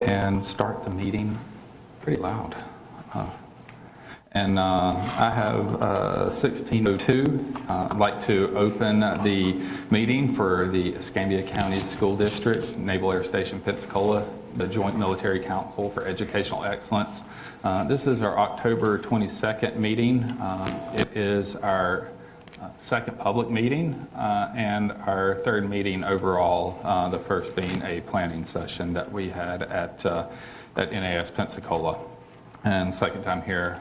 and start the meeting pretty loud. I have 16:02. I'd like to open the meeting for the Escambia County School District, Naval Air Station Pensacola, the Joint Military Council for Educational Excellence. This is our October 22nd meeting. It is our second public meeting and our third meeting overall, the first being a planning session that we had at NAS Pensacola. And second time here.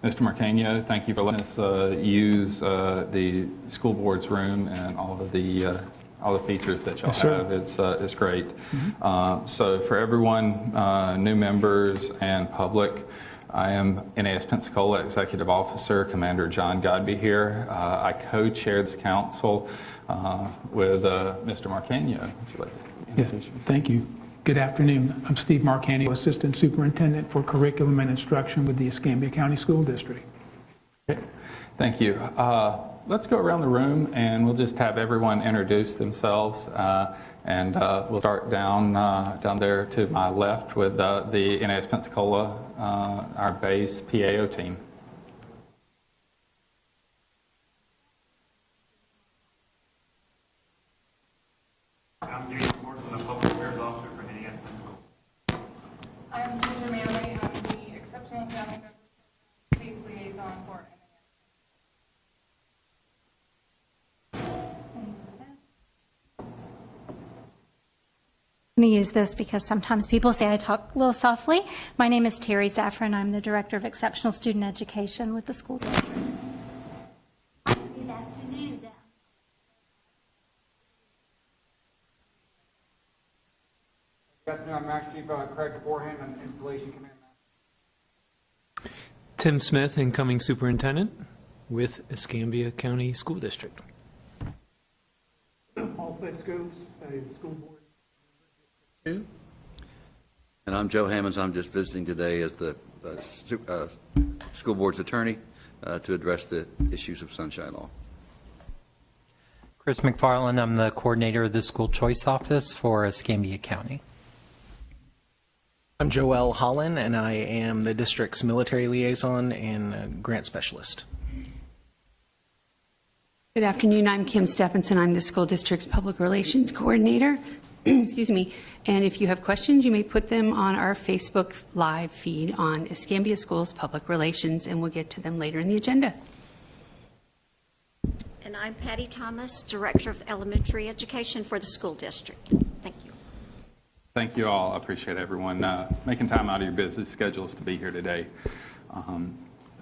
Mr. Marqueño, thank you for letting us use the school board's room and all the features that y'all have. It's great. Mm-hmm. So for everyone, new members and public, I am NAS Pensacola Executive Officer, Commander John Godby here. I co-chair this council with Mr. Marqueño. Would you like to introduce yourself? Thank you. Good afternoon. I'm Steve Marqueño, Assistant Superintendent for Curriculum and Instruction with the Escambia County School District. Okay. Thank you. Let's go around the room and we'll just have everyone introduce themselves. We'll start down there to my left with the NAS Pensacola, our base PAO team. I'm James Morton, the Public Affairs Officer for NAS Pensacola. I'm Ginger Manley. I'm the Exceptional Family State Liaison for NAS. I'm going to use this because sometimes people say I talk a little softly. My name is Terry Zaffron. I'm the Director of Exceptional Student Education with the school district. Good afternoon. Good afternoon. I'm Max Chief Craig Beforehand. I'm Installation Command Master. Tim Smith, Incoming Superintendent with Escambia County School District. All Fitzgerald's school board. And I'm Joe Hammonds. I'm just visiting today as the school board's attorney to address the issues of Sunshine Law. Chris McFarland, I'm the coordinator of the School Choice Office for Escambia County. I'm Joel HOLLON, and I am the district's military liaison and grant specialist. Good afternoon. I'm Kim Stephenson. I'm the school district's public relations coordinator. Excuse me. And if you have questions, you may put them on our Facebook live feed on Escambia Schools Public Relations, and we'll get to them later in the agenda. And I'm Patty Thomas, Director of Elementary Education for the school district. Thank you. Thank you all. I appreciate everyone making time out of your busy schedules to be here today.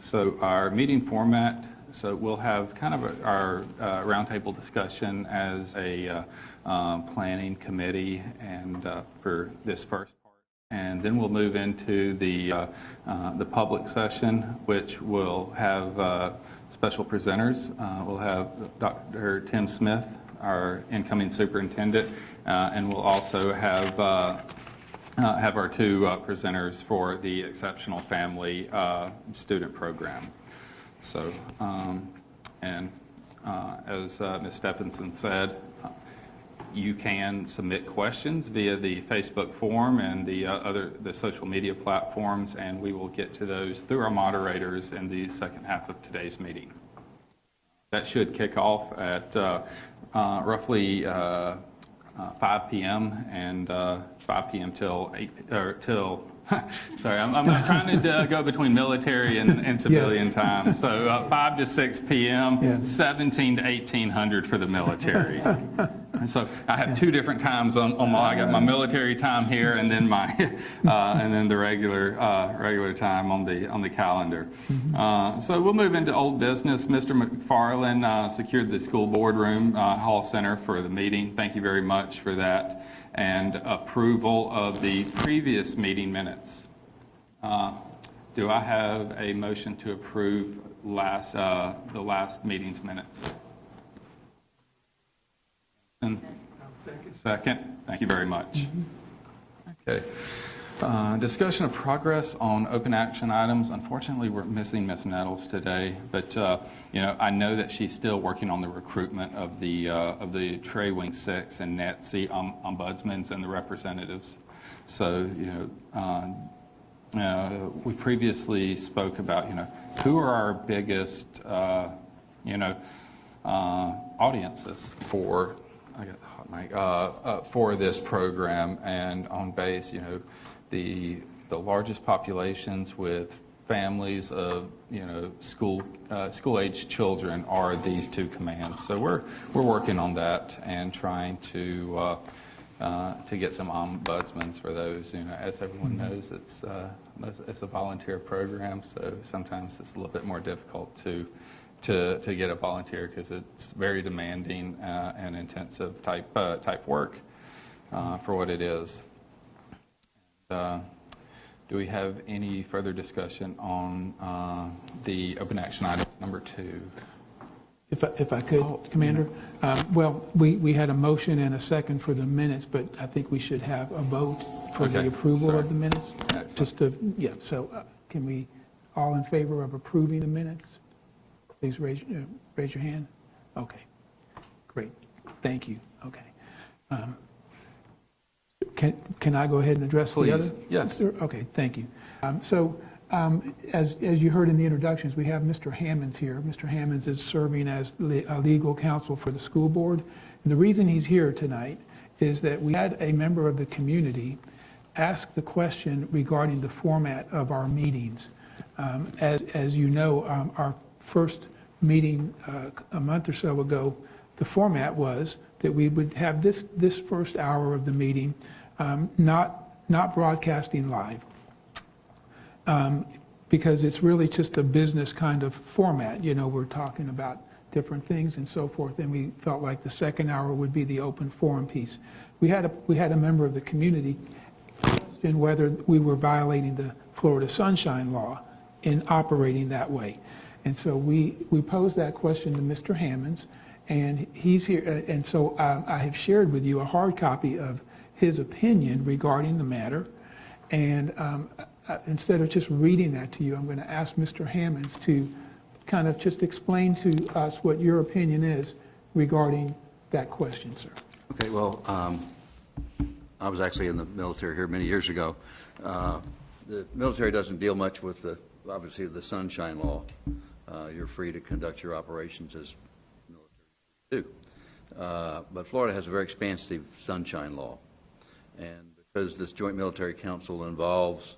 So our meeting format, so we'll have kind of our roundtable discussion as a planning committee and for this first part. And then we'll move into the public session, which will have special presenters. We'll have Dr. Tim Smith, our incoming superintendent, and we'll also have our two presenters for the Exceptional Family Student Program. So, as Ms. Stephenson said, you can submit questions via the Facebook form and the social media platforms, and we will get to those through our moderators in the second half of today's meeting. That should kick off at roughly 5 p.m. and 5 p.m. till 8 or till. Sorry, I'm trying to go between military and civilian time. So 5 to 6 p.m., 17 to 1800 for the military. So I have two different times on my. I got my military time here, and then my and then the regular time on the calendar. So we'll move into old business. Mr. McFarland secured the school board room hall center for the meeting. Thank you very much for that. And approval of the previous meeting minutes. Do I have a motion to approve the last meeting's minutes? Second. Thank you very much. Okay. Discussion of progress on open action items. Unfortunately, we're missing Ms. Nettles today, but I know that she's still working on the recruitment of the Trey Wing 6 and NETC ombudsmen and the representatives. So, we previously spoke about, who are our biggest, audiences for, I got the hot mic, for this program, and on base, the largest populations with families of, school-age children are these two commands. So we're working on that and trying to get some ombudsmans for those. As everyone knows, it's a volunteer program, so sometimes it's a little bit more difficult to get a volunteer because it's very demanding and intensive type work for what it is. Do we have any further discussion on the open action item number 2? If I could, Commander. Well, we had a motion and a second for the minutes, but I think we should have a vote for the approval of the minutes. Excellent. Just to, so can we, all in favor of approving the minutes? Please raise your hand. Okay, great. Thank you. Okay. Can I go ahead and address the other? Please, yes. Okay, thank you. As you heard in the introductions, we have Mr. Hammonds here. Mr. Hammonds is serving as legal counsel for the school board. And the reason he's here tonight is that we had a member of the community ask the question regarding the format of our meetings. As you know, our first meeting a month or so ago, the format was that we would have this first hour of the meeting not broadcasting live. Because it's really just a business kind of format. We're talking about different things and so forth, and we felt like the second hour would be the open forum piece. We had a member of the community question whether we were violating the Florida Sunshine Law in operating that way. And so we posed that question to Mr. Hammonds, and he's here. And so I have shared with you a hard copy of his opinion regarding the matter. And instead of just reading that to you, I'm going to ask Mr. Hammonds to kind of just explain to us what your opinion is regarding that question, sir. Okay, well, I was actually in the military here many years ago. The military doesn't deal much with obviously the Sunshine Law. You're free to conduct your operations as military do. But Florida has a very expansive Sunshine Law. And because this Joint Military Council involves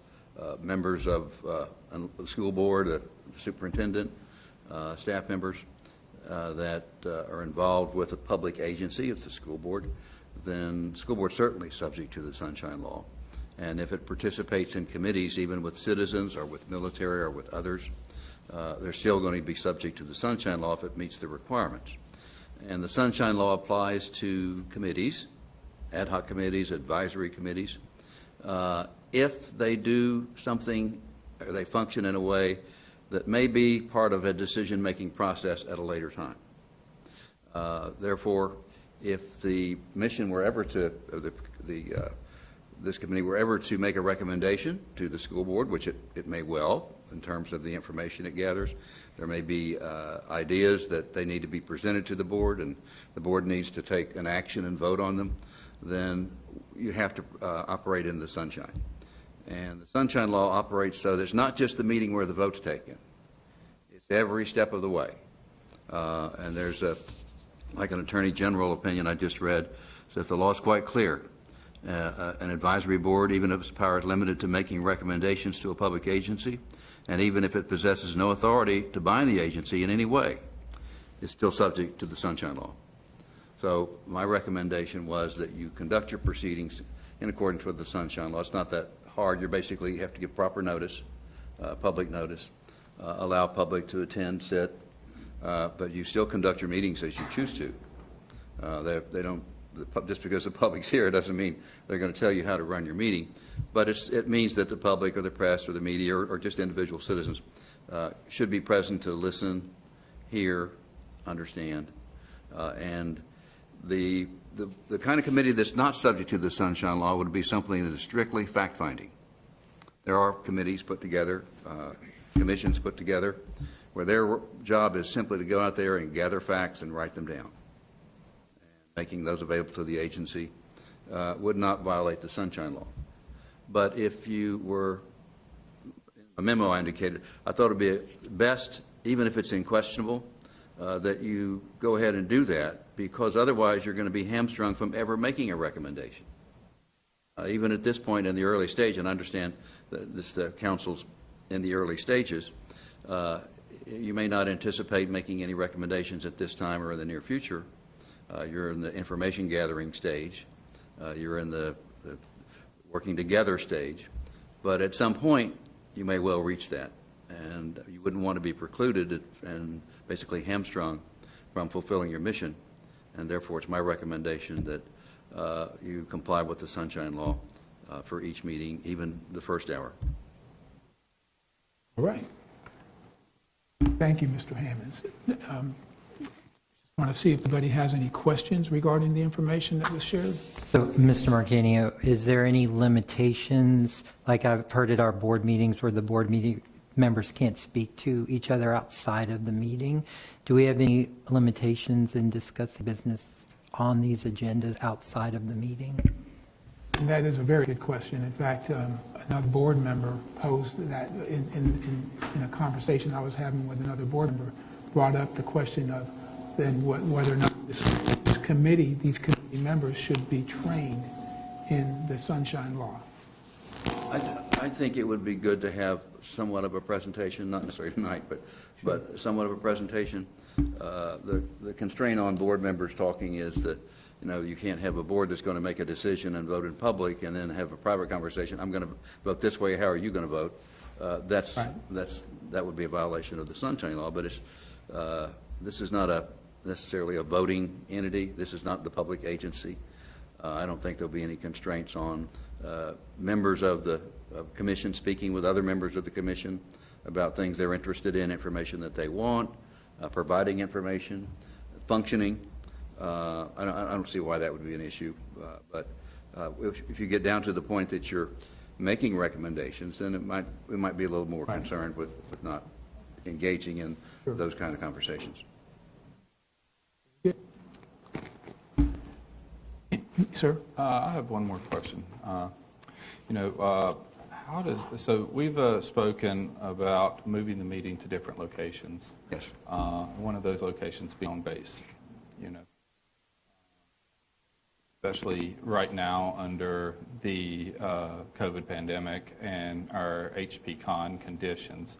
members of the school board, the superintendent, staff members that are involved with a public agency, it's the school board, then the school board is certainly subject to the Sunshine Law. And if it participates in committees, even with citizens or with military or with others, they're still going to be subject to the Sunshine Law if it meets the requirements. And the Sunshine Law applies to committees, ad hoc committees, advisory committees, if they do something or they function in a way that may be part of a decision-making process at a later time. Therefore, if the mission were ever to, this committee were ever to make a recommendation to the school board, which it may well, in terms of the information it gathers, there may be ideas that they need to be presented to the board, and the board needs to take an action and vote on them, then you have to operate in the sunshine. And the Sunshine Law operates so there's not just the meeting where the vote's taken. It's every step of the way. And there's like an Attorney General opinion I just read, says the law is quite clear. An advisory board, even if its power is limited to making recommendations to a public agency, and even if it possesses no authority to bind the agency in any way, is still subject to the Sunshine Law. So my recommendation was that you conduct your proceedings in accordance with the Sunshine Law. It's not that hard. You have to give proper notice, public notice, allow public to attend, sit, but you still conduct your meetings as you choose to. They don't, just because the public's here doesn't mean they're going to tell you how to run your meeting, but it means that the public or the press or the media or just individual citizens should be present to listen, hear, understand, and the kind of committee that's not subject to the Sunshine Law would be something that is strictly fact-finding. There are committees put together, commissions put together, where their job is simply to go out there and gather facts and write them down. And making those available to the agency would not violate the Sunshine Law. But if you were, a memo I indicated, I thought it'd be best, even if it's unquestionable, that you go ahead and do that, because otherwise you're going to be hamstrung from ever making a recommendation. Even at this point in the early stage, and I understand that the council's in the early stages, you may not anticipate making any recommendations at this time or in the near future. You're in the information gathering stage. You're in the working together stage. But at some point, you may well reach that. And you wouldn't want to be precluded and basically hamstrung from fulfilling your mission. And therefore, it's my recommendation that you comply with the Sunshine Law for each meeting, even the first hour. All right. Thank you, Mr. Hammonds. Want to see if anybody has any questions regarding the information that was shared? So, Mr. Marcanio, is there any limitations, like I've heard at our board meetings where the board meeting members can't speak to each other outside of the meeting? Do we have any limitations in discussing business on these agendas outside of the meeting? And that is a very good question. In fact, another board member posed that in a conversation I was having with another board member, brought up the question of then whether or not these committee members should be trained in the Sunshine Law. I think it would be good to have somewhat of a presentation, not necessarily tonight, but somewhat of a presentation. The constraint on board members talking is that, you know, you can't have a board that's going to make a decision and vote in public and then have a private conversation. I'm going to vote this way. How are you going to vote? That would be a violation of the Sunshine Law. But this is not necessarily a voting entity. This is not the public agency. I don't think there'll be any constraints on members of the commission speaking with other members of the commission about things they're interested in, information that they want, providing information, functioning. I don't see why that would be an issue. But if you get down to the point that you're making recommendations, then we might be a little more concerned with not engaging in those kind of conversations. Sir? I have one more question. So we've spoken about moving the meeting to different locations. Yes. One of those locations being on base, especially right now under the COVID pandemic and our HPCon conditions,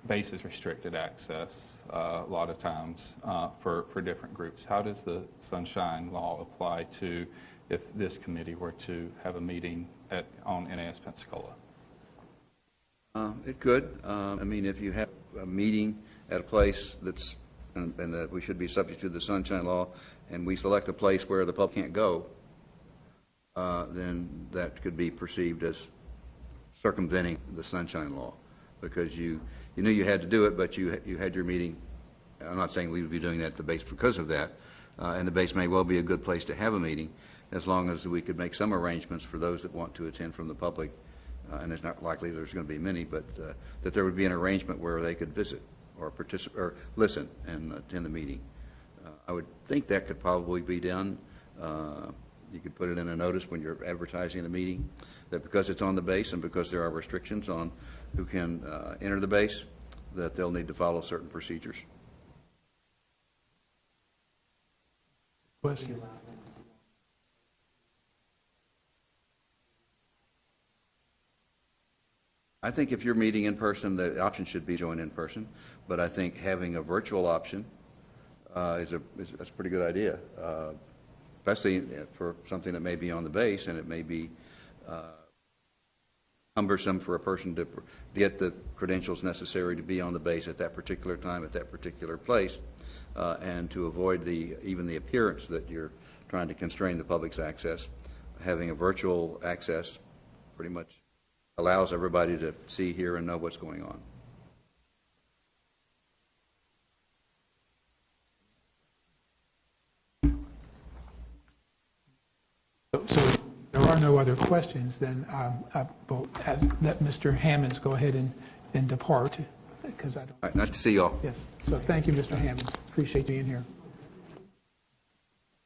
base is restricted access a lot of times for different groups. How does the Sunshine Law apply to if this committee were to have a meeting on NAS Pensacola? It could. If you have a meeting at a place that's, and that we should be subject to the Sunshine Law, and we select a place where the public can't go, then that could be perceived as circumventing the Sunshine Law, because you knew you had to do it, but you had your meeting. I'm not saying we would be doing that at the base because of that, and the base may well be a good place to have a meeting, as long as we could make some arrangements for those that want to attend from the public, and it's not likely there's going to be many, but that there would be an arrangement where they could visit or participate or listen and attend the meeting. I would think that could probably be done. You could put it in a notice when you're advertising the meeting, that because it's on the base and because there are restrictions on who can enter the base, that they'll need to follow certain procedures. Question. I think if you're meeting in person, the option should be join in person, but I think having a virtual option is a pretty good idea, especially for something that may be on the base, and it may be cumbersome for a person to get the credentials necessary to be on the base at that particular time, at that particular place, and to avoid even the appearance that you're trying to constrain the public's access. Having a virtual access pretty much allows everybody to see, hear, and know what's going on. So there are no other questions, then I will let Mr. Hammonds go ahead and depart, because I don't. All right, nice to see you all. Yes, so thank you, Mr. Hammonds. Appreciate being here.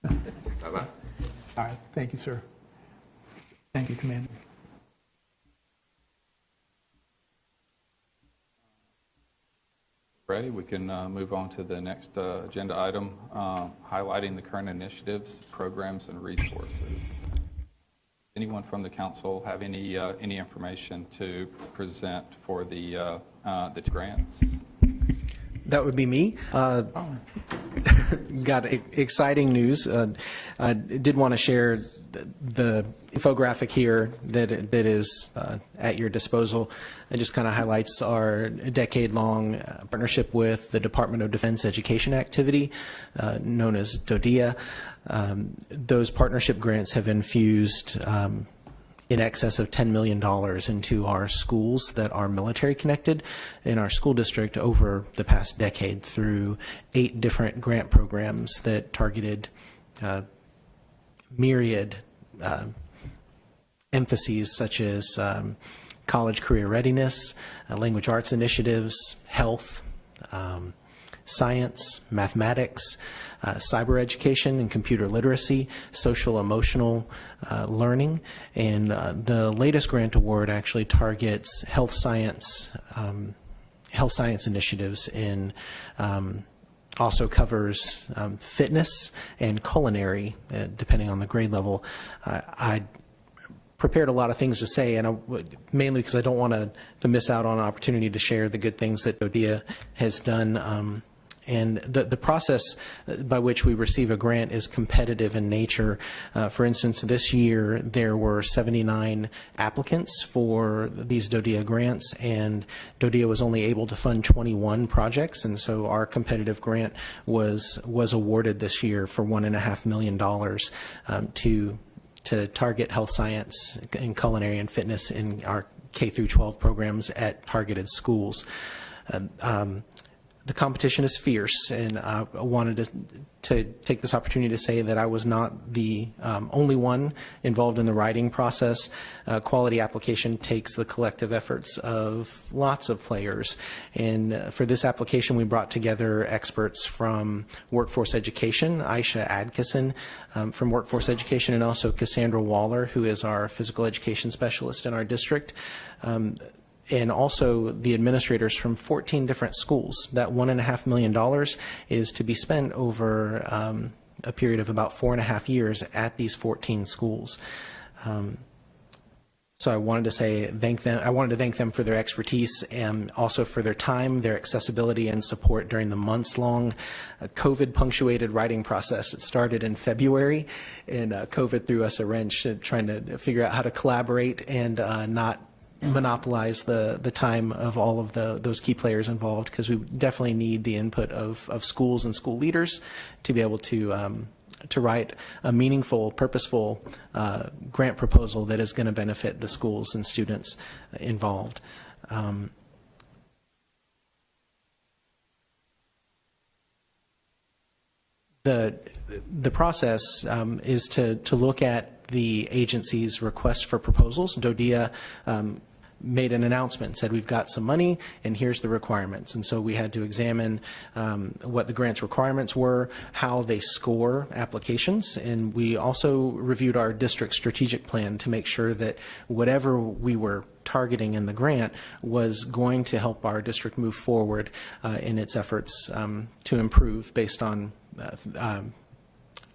Bye-bye. All right, thank you, sir. Thank you, Commander. Ready, we can move on to the next agenda item, highlighting the current initiatives, programs, and resources. Anyone from the council have any information to present for the grants? That would be me. Got exciting news. I did want to share the infographic here that is at your disposal. It just kind of highlights our decade-long partnership with the Department of Defense Education Activity, known as DODEA. Those partnership grants have infused in excess of $10 million into our schools that are military connected in our school district over the past decade through 8 different grant programs that targeted myriad emphases such as college career readiness, language arts initiatives, health, science, mathematics, cyber education and computer literacy, social emotional learning, and the latest grant award actually targets health science initiatives in also covers fitness and culinary, depending on the grade level. I prepared a lot of things to say, and mainly because I don't want to miss out on an opportunity to share the good things that DODEA has done. And the process by which we receive a grant is competitive in nature. For instance, this year there were 79 applicants for these DODEA grants, and DODEA was only able to fund 21 projects, and so our competitive grant was awarded this year for $1.5 million to target health science and culinary and fitness in our K through 12 programs at targeted schools. The competition is fierce, and I wanted to take this opportunity to say that I was not the only one involved in the writing process. Quality application takes the collective efforts of lots of players, and for this application we brought together experts from workforce education, Aisha Adkisson from workforce education, and also Cassandra Waller, who is our physical education specialist in our district. And also the administrators from 14 different schools. That $1.5 million is to be spent over a period of about 4.5 years at these 14 schools. So I wanted to say thank them. I wanted to thank them for their expertise and also for their time, their accessibility, and support during the months-long COVID-punctuated writing process. It started in February, and COVID threw us a wrench trying to figure out how to collaborate and not monopolize the time of all of those key players involved, because we definitely need the input of schools and school leaders to be able to write a meaningful, purposeful grant proposal that is going to benefit the schools and students involved. The process is to look at the agency's request for proposals. DODEA made an announcement, said we've got some money and here's the requirements. And so we had to examine what the grant's requirements were, how they score applications, and we also reviewed our district strategic plan to make sure that whatever we were targeting in the grant was going to help our district move forward in its efforts to improve based on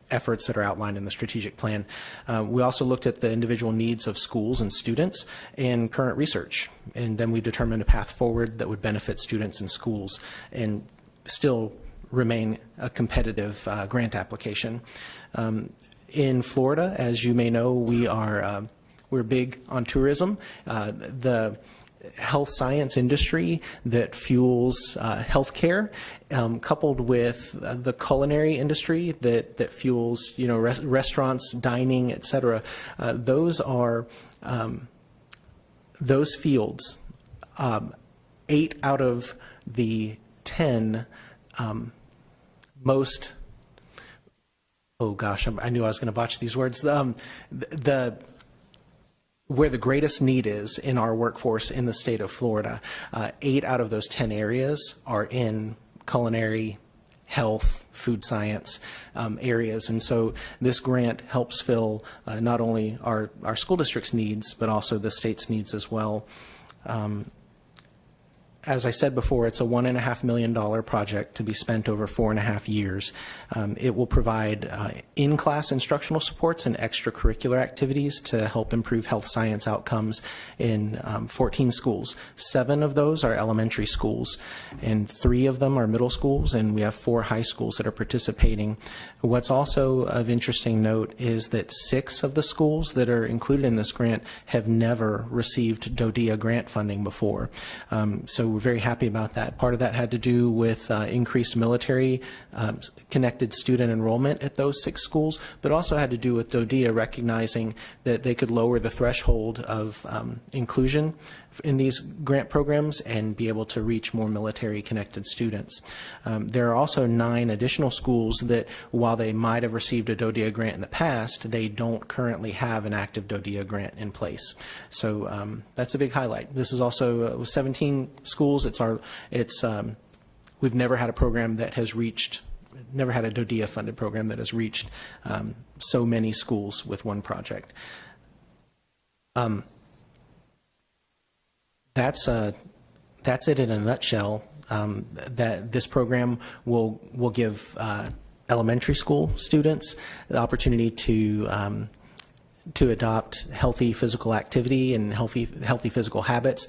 efforts that are outlined in the strategic plan. We also looked at the individual needs of schools and students and current research, and then we determined a path forward that would benefit students and schools and still remain a competitive grant application. In Florida, as you may know, we're big on tourism. The health science industry that fuels healthcare, coupled with the culinary industry that fuels, restaurants, dining, etc. Those are those fields. 8 out of the 10 most. Oh gosh, I knew I was going to botch these words. Where the greatest need is in our workforce in the state of Florida, 8 out of those 10 areas are in culinary health, food science areas. And so this grant helps fill not only our school district's needs, but also the state's needs as well. As I said before, it's a $1.5 million project to be spent over 4.5 years. It will provide in-class instructional supports and extracurricular activities to help improve health science outcomes in 14 schools. 7 of those are elementary schools, and 3 of them are middle schools, and we have 4 high schools that are participating. What's also of interesting note is that 6 of the schools that are included in this grant have never received DODEA grant funding before. So we're very happy about that. Part of that had to do with increased military connected student enrollment at those 6 schools, but also had to do with DODEA recognizing that they could lower the threshold of inclusion in these grant programs and be able to reach more military connected students. There are also 9 additional schools that, while they might have received a DODEA grant in the past, they don't currently have an active DODEA grant in place. So that's a big highlight. This is also with 17 schools. We've never had a program that has reached, never had a DODEA funded program that has reached so many schools with one project. That's it in a nutshell. That this program will give elementary school students the opportunity to adopt healthy physical activity and healthy physical habits,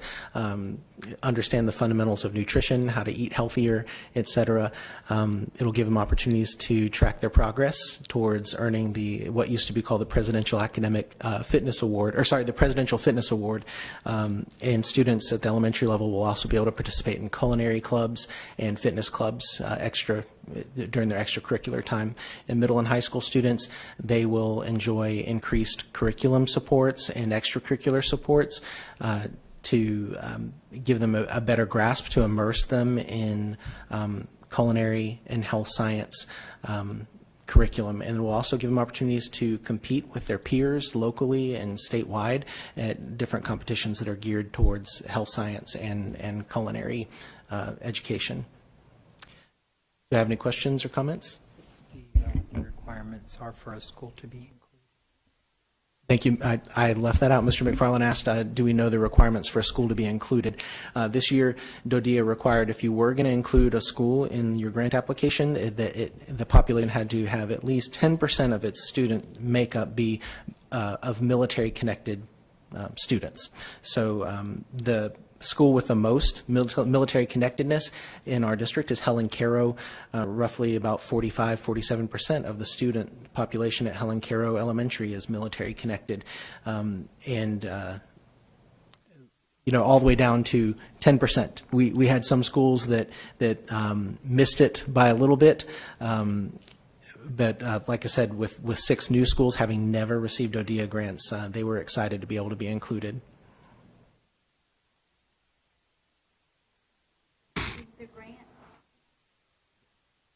understand the fundamentals of nutrition, how to eat healthier, etc. It'll give them opportunities to track their progress towards earning what used to be called the Presidential Academic Fitness Award, the Presidential Fitness Award. And students at the elementary level will also be able to participate in culinary clubs and fitness clubs during their extracurricular time. And middle and high school students, they will enjoy increased curriculum supports and extracurricular supports to give them a better grasp, to immerse them in culinary and health science curriculum. And we'll also give them opportunities to compete with their peers locally and statewide at different competitions that are geared towards health science and culinary education. Do you have any questions or comments? The requirements are for a school to be included. Thank you. I left that out. Mr. McFarland asked, do we know the requirements for a school to be included? This year, DODEA required if you were going to include a school in your grant application, the population had to have at least 10% of its student makeup be of military-connected students. So the school with the most military connectedness in our district is Helen Caro. Roughly about 45-47% of the student population at Helen Caro Elementary is military connected, and all the way down to 10%. We had some schools that missed it by a little bit. But like I said, with 6 new schools having never received ODEA grants, they were excited to be able to be included.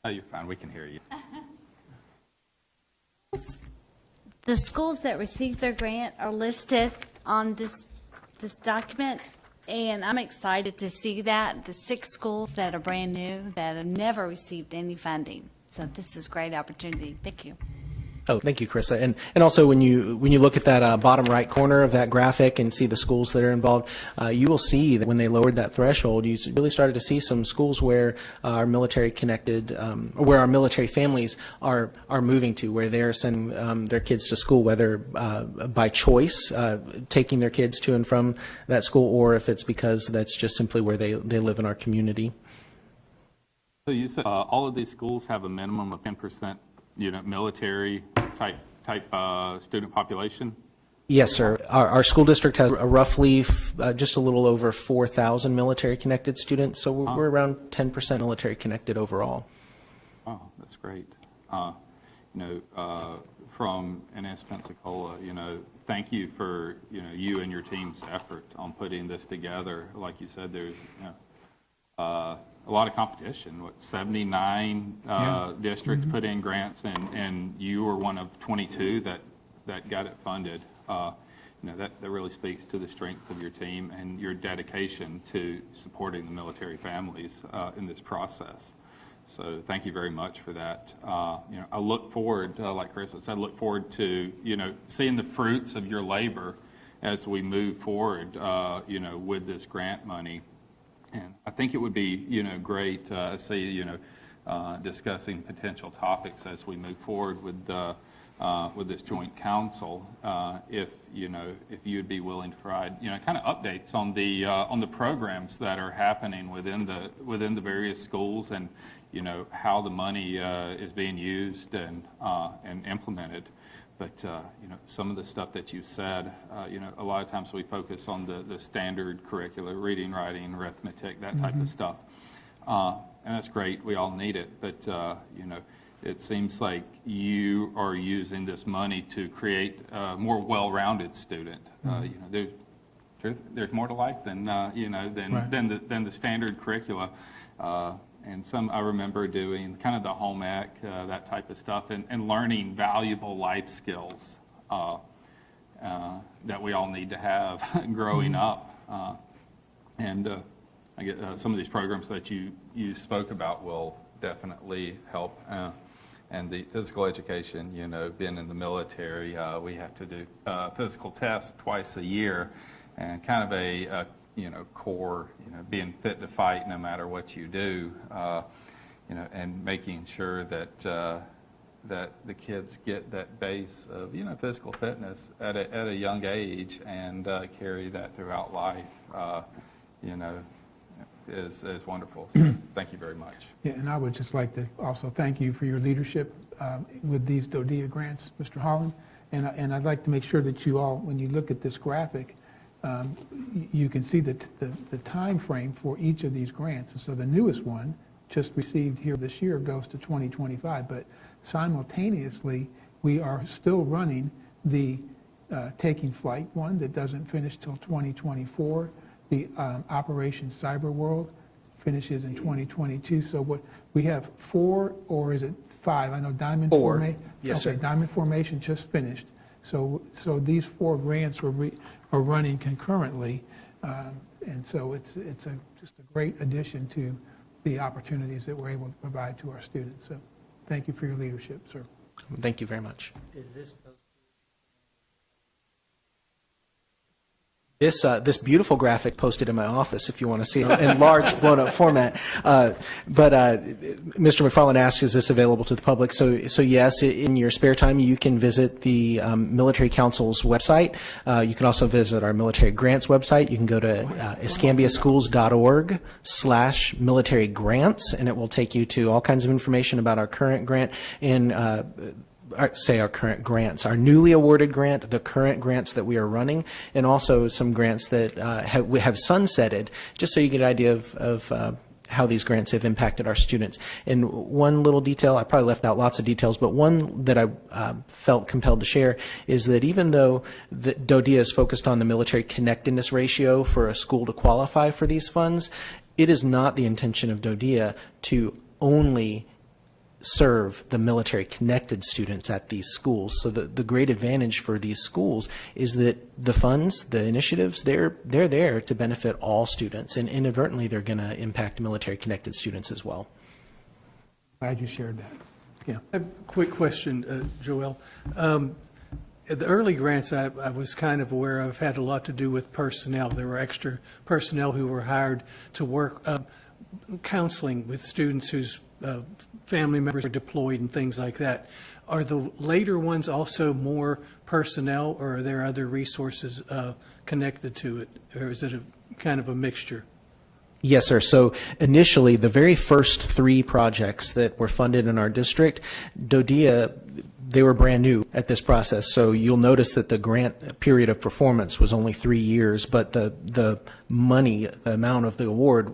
Oh, you're fine. We can hear you. The schools that received their grant are listed on this document, and I'm excited to see that. The 6 schools that are brand new that have never received any funding. So this is a great opportunity. Thank you. Oh, thank you, Carissa. And also when you look at that bottom right corner of that graphic and see the schools that are involved, you will see that when they lowered that threshold, you really started to see some schools where our military connected, where our military families are moving to, where they're sending their kids to school, whether by choice, taking their kids to and from that school, or if it's because that's just simply where they live in our community. So you said all of these schools have a minimum of 10%, military type student population? Yes, sir. Our school district has roughly just a little over 4,000 military connected students, so we're around 10% military connected overall. Oh, that's great. From NS Pensacola, thank you for, you and your team's effort on putting this together. Like you said, there's, a lot of competition. 79 districts put in grants, and you were one of 22 that got it funded. That really speaks to the strength of your team and your dedication to supporting the military families in this process. So thank you very much for that. I look forward, like Chris said, I look forward to, seeing the fruits of your labor as we move forward, with this grant money. And I think it would be, great to see, discussing potential topics as we move forward with this joint council, if you'd be willing to provide, kind of updates on the programs that are happening within the various schools, and how the money is being used and implemented. But some of the stuff that you said, a lot of times we focus on the standard curricula, reading, writing, arithmetic, that type of stuff, and that's great. We all need it, but it seems like you are using this money to create a more well-rounded student. There's more to life than than the standard curricula. And I remember doing kind of the home ec, that type of stuff, and learning valuable life skills that we all need to have growing up. I get some of these programs that you spoke about will definitely help. And the physical education, being in the military, we have to do physical tests twice a year, and kind of a core, being fit to fight no matter what you do, and making sure that the kids get that base of, physical fitness at a young age, and carry that throughout life, is wonderful. So thank you very much. Yeah, and I would just like to also thank you for your leadership with these DODEA grants, Mr. Holland. And I'd like to make sure that you all, when you look at this graphic, you can see the time frame for each of these grants. And so the newest one, just received here this year, goes to 2025. But simultaneously, we are still running the Taking Flight one that doesn't finish till 2024. The Operation Cyber World finishes in 2022. So what we have 4, or is it 5? I know Diamond 4. Formation. Yes, okay, sir. Diamond Formation just finished. So these 4 grants are running concurrently, and so it's just a great addition to the opportunities that we're able to provide to our students. So thank you for your leadership, sir. Thank you very much. Is this This beautiful graphic posted in my office, if you want to see it in large blown-up format. But Mr. McFarland asked, is this available to the public? So yes, in your spare time, you can visit the Military Council's website. You can also visit our military grants website. You can go to escambiaschools.org/military grants, and it will take you to all kinds of information about our current grant and our current grants, our newly awarded grant, the current grants that we are running, and also some grants that have sunsetted, just so you get an idea of how these grants have impacted our students. And one little detail, I probably left out lots of details, but one that I felt compelled to share is that even though the DODEA is focused on the military connectedness ratio for a school to qualify for these funds, it is not the intention of DODEA to only serve the military connected students at these schools. So the great advantage for these schools is that the funds, the initiatives, they're there to benefit all students, and inadvertently they're going to impact military connected students as well. Glad you shared that. Yeah. A quick question, Joelle. The early grants I was kind of aware of had a lot to do with personnel. There were extra personnel who were hired to work counseling with students whose family members are deployed and things like that. Are the later ones also more personnel, or are there other resources connected to it, or is it kind of a mixture? Yes, sir. So initially, the very first 3 projects that were funded in our district, DODEA, they were brand new at this process. So you'll notice that the grant period of performance was only 3 years, but the money, the amount of the award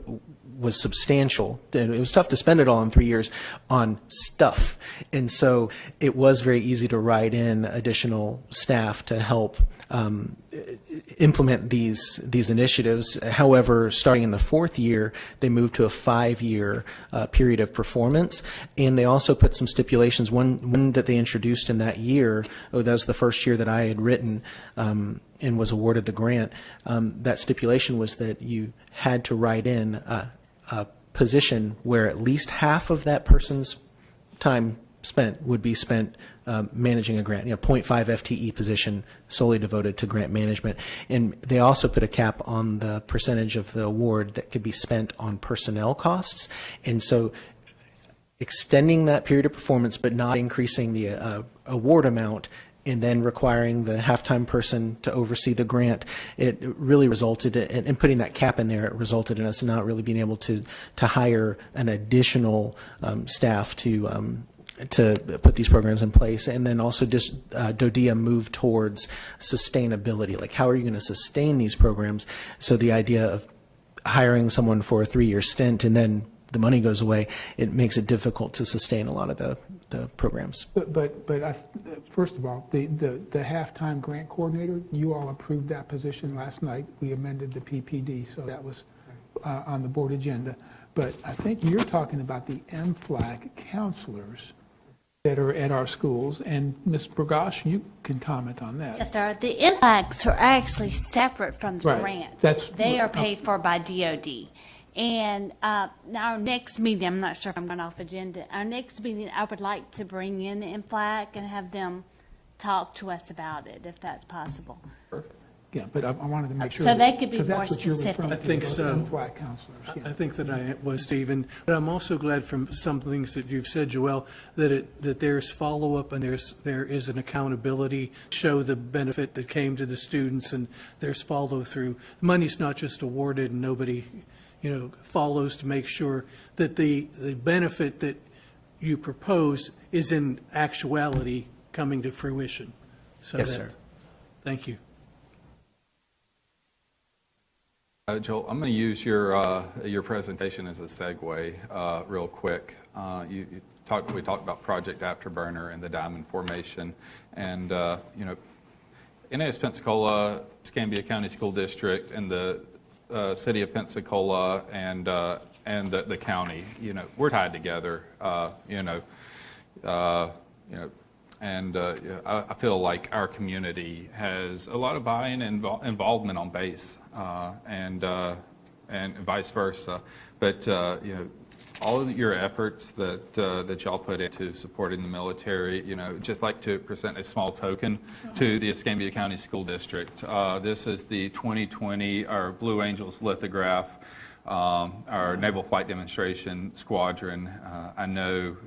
was substantial. It was tough to spend it all in 3 years on stuff. And so it was very easy to write in additional staff to help implement these initiatives. However, starting in the 4th year, they moved to a 5-year period of performance, and they also put some stipulations. One that they introduced in that year, that was the first year that I had written and was awarded the grant. That stipulation was that you had to write in a position where at least half of that person's time spent would be spent managing a grant, 0.5 FTE position solely devoted to grant management. And they also put a cap on the percentage of the award that could be spent on personnel costs. And so extending that period of performance but not increasing the award amount and then requiring the half-time person to oversee the grant, it really resulted in putting that cap in there. It resulted in us not really being able to hire an additional staff to put these programs in place. And then also just DODEA moved towards sustainability. Like, how are you going to sustain these programs? So the idea of hiring someone for a 3-year stint and then the money goes away, it makes it difficult to sustain a lot of the programs. First of all, the halftime grant coordinator, you all approved that position last night. We amended the PPD, so that was on the board agenda. But I think you're talking about the MFLAC counselors that are at our schools, and Ms. BERGOSH, you can comment on that. Yes, sir. The impacts are actually separate from the Right. grants. They are paid for by DOD. And our next meeting, I'm not sure if I'm going off agenda, our next meeting, I would like to bring in the MFLAC and have them talk to us about it, if that's possible. Yeah, but I wanted to make sure. So they could be because that's more what you're specific. referring I to, think those so. MFLAC counselors. Yeah. I think that I was, Stephen, but I'm also glad from some things that you've said, Joelle, that there's follow-up and there is an accountability, show the benefit that came to the students, and there's follow-through. Money's not just awarded and nobody, follows to make sure that the benefit that you propose is in actuality coming to fruition. So Yes, sir. Thank you. Joel, I'm going to use your presentation as a segue real quick. We talked about Project Afterburner and the Diamond Formation, and NAS Pensacola, Escambia County School District, and the City of Pensacola, and the county. We're tied together. And I feel like our community has a lot of buy-in and involvement on base, and vice versa. But all of your efforts that y'all put into supporting the military, just like to present a small token to the Escambia County School District. This is the 2020 our Blue Angels lithograph. Our Naval Flight Demonstration Squadron. I know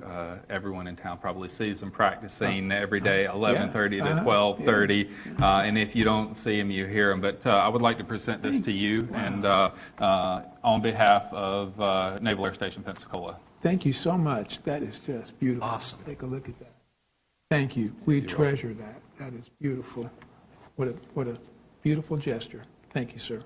everyone in town probably sees them practicing every day, 11:30 to 12:30, and if you don't see them, you hear them. But I would like to present this to you, and on behalf of Naval Air Station Pensacola. Thank you so much. That is just beautiful. Awesome. Take a look at that. Thank you. We treasure that. That is beautiful. What a beautiful gesture. Thank you, sir.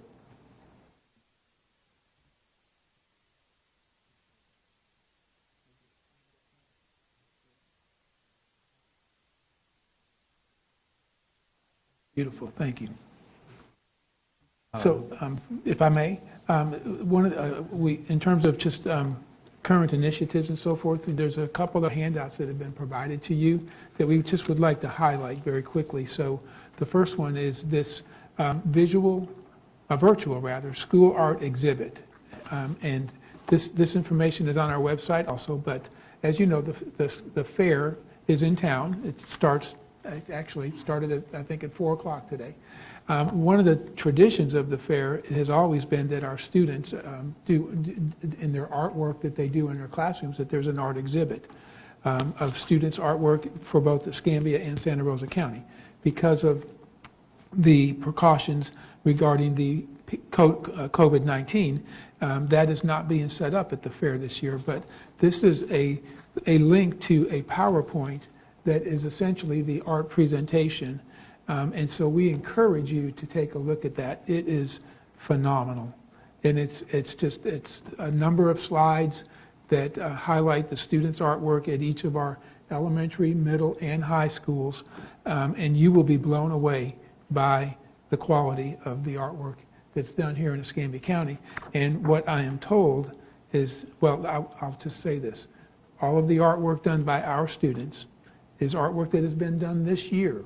Beautiful, thank you. So, if I may, in terms of just current initiatives and so forth, there's a couple of handouts that have been provided to you that we just would like to highlight very quickly. So, the first one is this virtual school art exhibit, and this information is on our website also. But as you know, the fair is in town. It actually started at, I think, at 4 o'clock today. One of the traditions of the fair has always been that our students do, in their artwork that they do in their classrooms, that there's an art exhibit of students' artwork for both Escambia and Santa Rosa County. Because of the precautions regarding the COVID-19, that is not being set up at the fair this year. But this is a link to a PowerPoint that is essentially the art presentation. And so we encourage you to take a look at that. It is phenomenal. And it's a number of slides that highlight the students' artwork at each of our elementary, middle, and high schools. And you will be blown away by the quality of the artwork that's done here in Escambia County. And what I am told is, well, I'll just say this. All of the artwork done by our students is artwork that has been done this year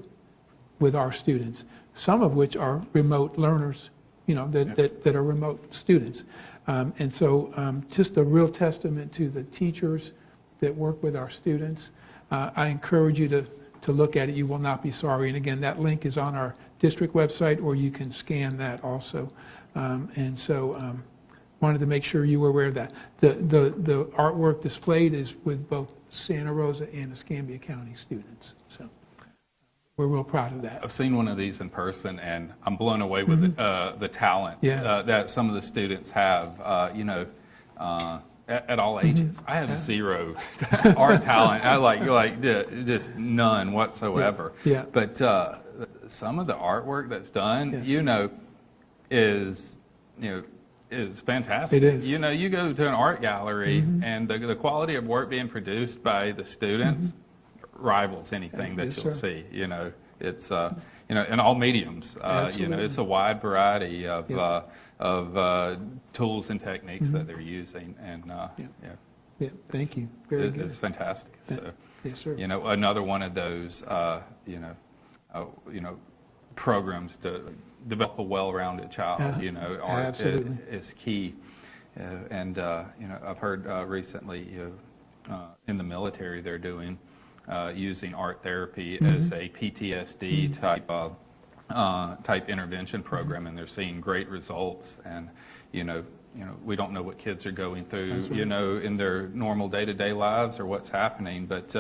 with our students, some of which are remote learners, that are remote students. And so just a real testament to the teachers that work with our students. I encourage you to look at it. You will not be sorry. And again, that link is on our district website, or you can scan that also. And so wanted to make sure you were aware of that. The artwork displayed is with both Santa Rosa and Escambia County students. So we're real proud of that. I've seen one of these in person, and I'm blown away with the talent Yes. that some of the students have, at all ages. I have zero art talent. Just none whatsoever. Yeah. But some of the artwork that's done, is fantastic. It is. You go to an art gallery, and the quality of work being produced by the students rivals anything that Yes, you'll sir. see. It's in all mediums. Absolutely. It's a wide variety of Yeah. tools and techniques that they're using, and Yeah, thank you. Very good. it's fantastic. So, Yes, sir. another one of those programs to develop a well-rounded child. Art Absolutely. is key. And I've heard recently in the military they're doing using art therapy as a PTSD type intervention program, and they're seeing great results. And we don't know what kids are going through, That's right. in their normal day-to-day lives or what's happening, but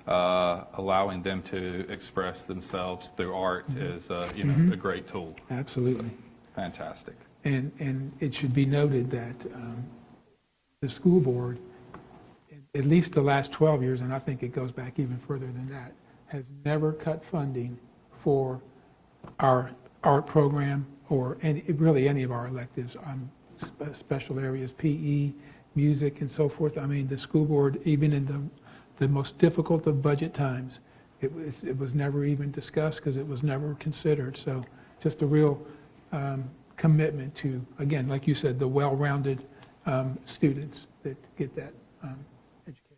allowing them to express themselves through art is a great tool. Absolutely. Fantastic. And it should be noted that the school board, at least the last 12 years, and I think it goes back even further than that, has never cut funding for our art program or really any of our electives, special areas, PE, music, and so forth. I mean, the school board, even in the most difficult of budget times, it was never even discussed because it was never considered. So just a real commitment to, again, like you said, the well-rounded students that get that education.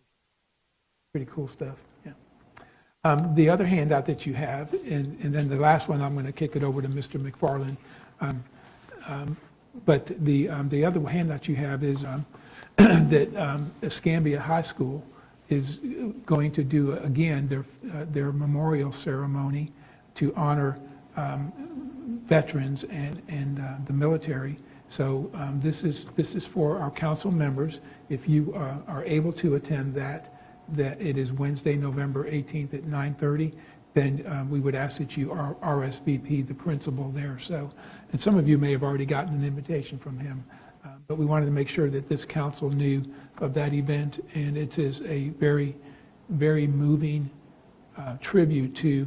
Pretty cool stuff, yeah. The other handout that you have, and then the last one, I'm going to kick it over to Mr. McFarland. But the other handout you have is that Escambia High School is going to do, again, their memorial ceremony to honor veterans and the military. So this is for our council members. If you are able to attend that it is Wednesday, November 18th at 9:30, then we would ask that you RSVP the principal there. So, and some of you may have already gotten an invitation from him, but we wanted to make sure that this council knew of that event, and it is a very, very moving tribute to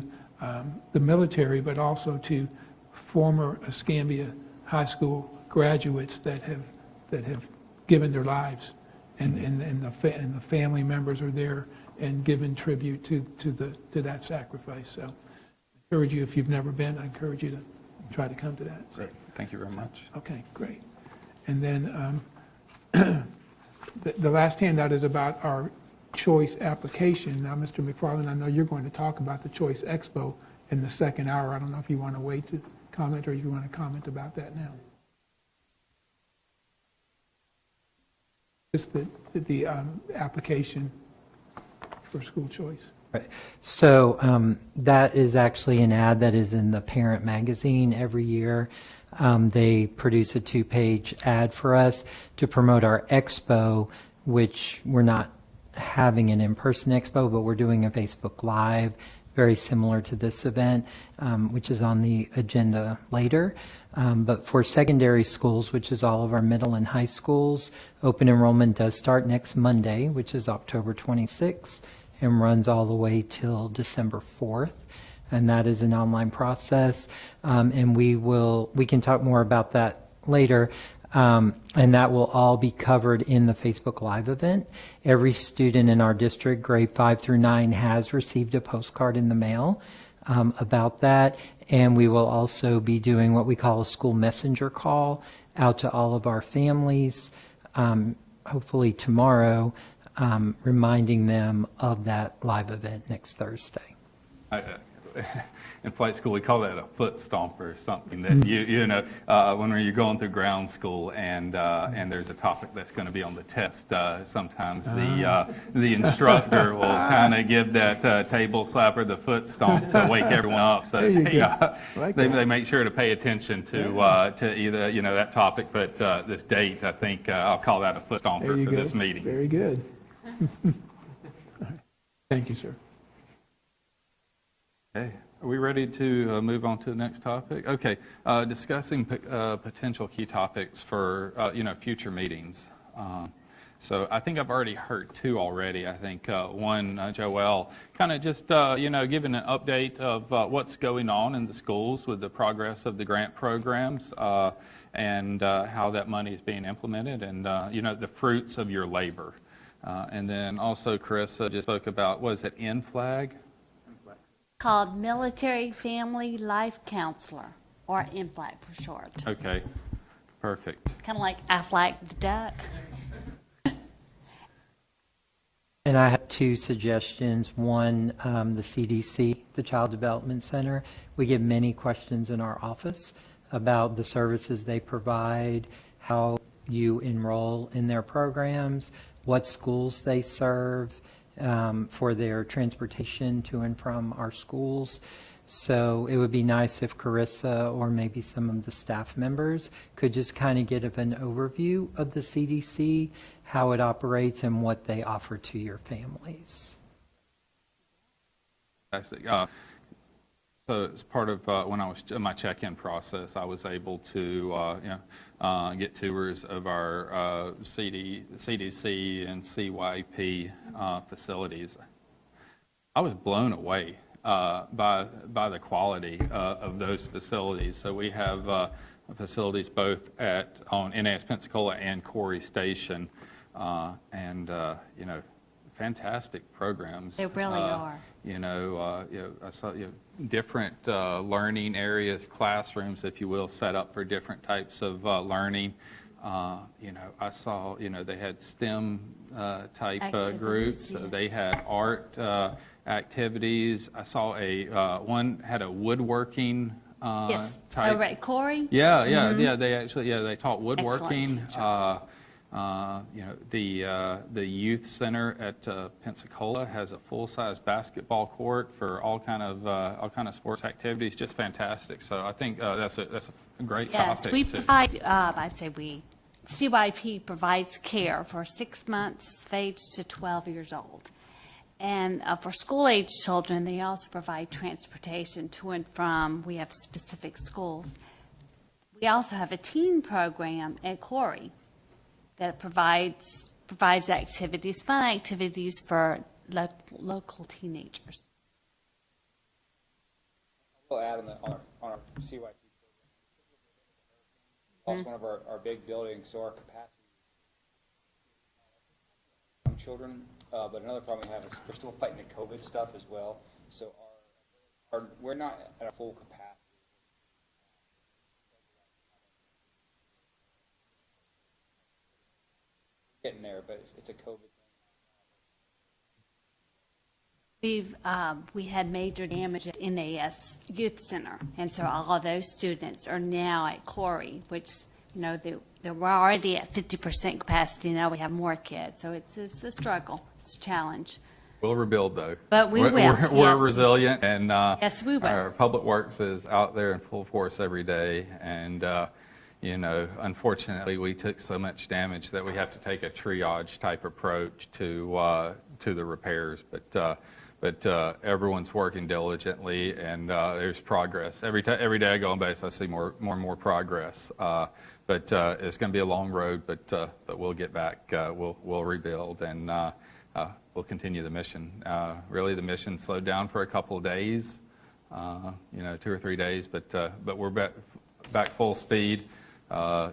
the military, but also to former Escambia High School graduates that have given their lives, and the family members are there and given tribute to that sacrifice. So, I encourage you, if you've never been, I encourage you to try to come to that. Great. Thank you very much. Okay, great. And then the last handout is about our choice application. Now, Mr. McFarland, I know you're going to talk about the Choice Expo in the second hour. I don't know if you want to wait to comment or if you want to comment about that now. Just the application for school choice. Right. So that is actually an ad that is in the Parent Magazine every year. They produce a 2-page ad for us to promote our expo, which we're not having an in-person expo, but we're doing a Facebook Live, very similar to this event, which is on the agenda later. But for secondary schools, which is all of our middle and high schools, open enrollment does start next Monday, which is October 26th, and runs all the way till December 4th. And that is an online process. And we can talk more about that later. And that will all be covered in the Facebook Live event. Every student in our district, grade 5 through 9, has received a postcard in the mail about that. And we will also be doing what we call a school messenger call out to all of our families, hopefully tomorrow, reminding them of that live event next Thursday. in flight school, we call that a foot stomper or something that when you're going through ground school and there's a topic that's going to be on the test, sometimes the instructor will kind of give that table slapper the foot stomp to wake everyone up. So they make sure to pay attention to either, that topic, but this date, I think I'll call that a foot stomper for this meeting. Very good. Thank you, sir. Okay, are we ready to move on to the next topic? Okay, discussing potential key topics for, future meetings. So I think I've already heard two already. I think one, Joelle, kind of just, giving an update of what's going on in the schools with the progress of the grant programs and how that money is being implemented and, the fruits of your labor. And then also Carissa just spoke about, was it NFLAG? Called Military Family Life Counselor, or MFLAG for short. Okay, perfect. Kind of like Aflac the duck. And I have two suggestions. One, the CDC, the Child Development Center. We get many questions in our office about the services they provide, how you enroll in their programs, what schools they serve, for their transportation to and from our schools. So it would be nice if Carissa or maybe some of the staff members could just kind of give an overview of the CDC, how it operates, and what they offer to your families. Fantastic. So as part of when I was in my check-in process, I was able to get tours of our CDC and CYP facilities. I was blown away by the quality of those facilities. So we have facilities both on NAS Pensacola and Corey Station, and fantastic programs. They really are. I saw different learning areas, classrooms, if you will, set up for different types of learning. I saw, they had STEM type groups. Yes. They had art activities. I saw one had a woodworking Yes. type. Over at Corey? Yeah. They taught woodworking. Excellent The youth center at Pensacola has a full-size basketball court for all kind of sports activities. Just fantastic. So I think that's a great Yes, topic. we provide, CYP provides care for 6 months of age to 12 years old. And for school-age children, they also provide transportation to and from. We have specific schools. We also have a teen program at Corey that provides activities, fun activities for local teenagers. We'll add on our CYP program. Also one of our big buildings, so our capacity children. But another problem we have is we're still fighting the COVID stuff as well. So we're not at a full capacity. Getting there, but it's a COVID thing. We had major damage at NAS Youth Center, and so all of those students are now at Corey, which they were already at 50% capacity. Now we have more kids, so it's a struggle, it's a challenge. We'll rebuild, though. But we will. We're Yes. resilient, and Yes, we will. Our Public Works is out there in full force every day, and unfortunately, we took so much damage that we have to take a triage type approach to the repairs. But everyone's working diligently, and there's progress. Every day I go on base, I see more and more progress. But it's going to be a long road, but we'll get back. We'll rebuild, and we'll continue the mission. Really, the mission slowed down for a couple of days, 2 or 3 days, but we're back full speed,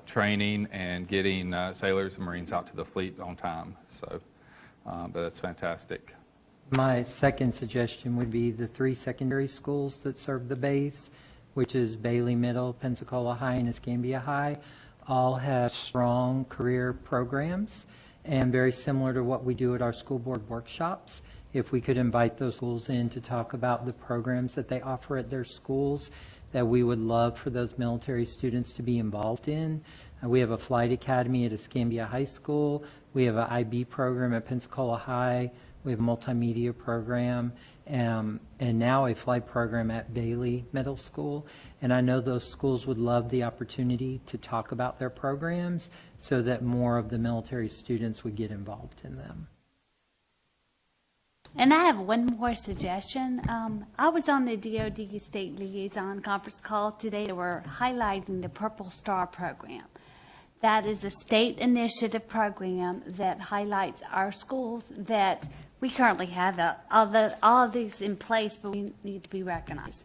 training and getting sailors and Marines out to the fleet on time. So, but that's fantastic. My second suggestion would be the 3 secondary schools that serve the base, which is Bailey Middle, Pensacola High, and Escambia High, all have strong career programs and very similar to what we do at our school board workshops. if we could invite those schools in to talk about the programs that they offer at their schools that we would love for those military students to be involved in. We have a flight academy at Escambia High School. We have an IB program at Pensacola High. We have a multimedia program, and now a flight program at Bailey Middle School. And I know those schools would love the opportunity to talk about their programs so that more of the military students would get involved in them. And I have one more suggestion. I was on the DoD State Liaison conference call today. They were highlighting the Purple Star program. That is a state initiative program that highlights our schools that we currently have all of these in place, but we need to be recognized.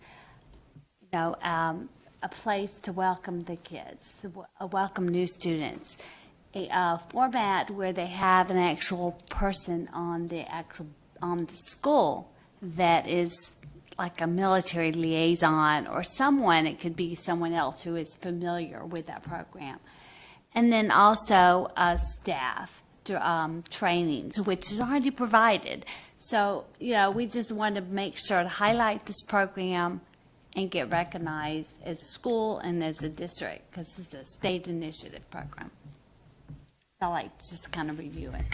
You know, a place to welcome the kids, welcome new students, a format where they have an actual person on the school that is like a military liaison or someone. It could be someone else who is familiar with that program. And then also staff trainings, which is already provided. So, you know, we just want to make sure to highlight this program and get recognized as a school and as a district because it's a state initiative program. I like to just kind of review it.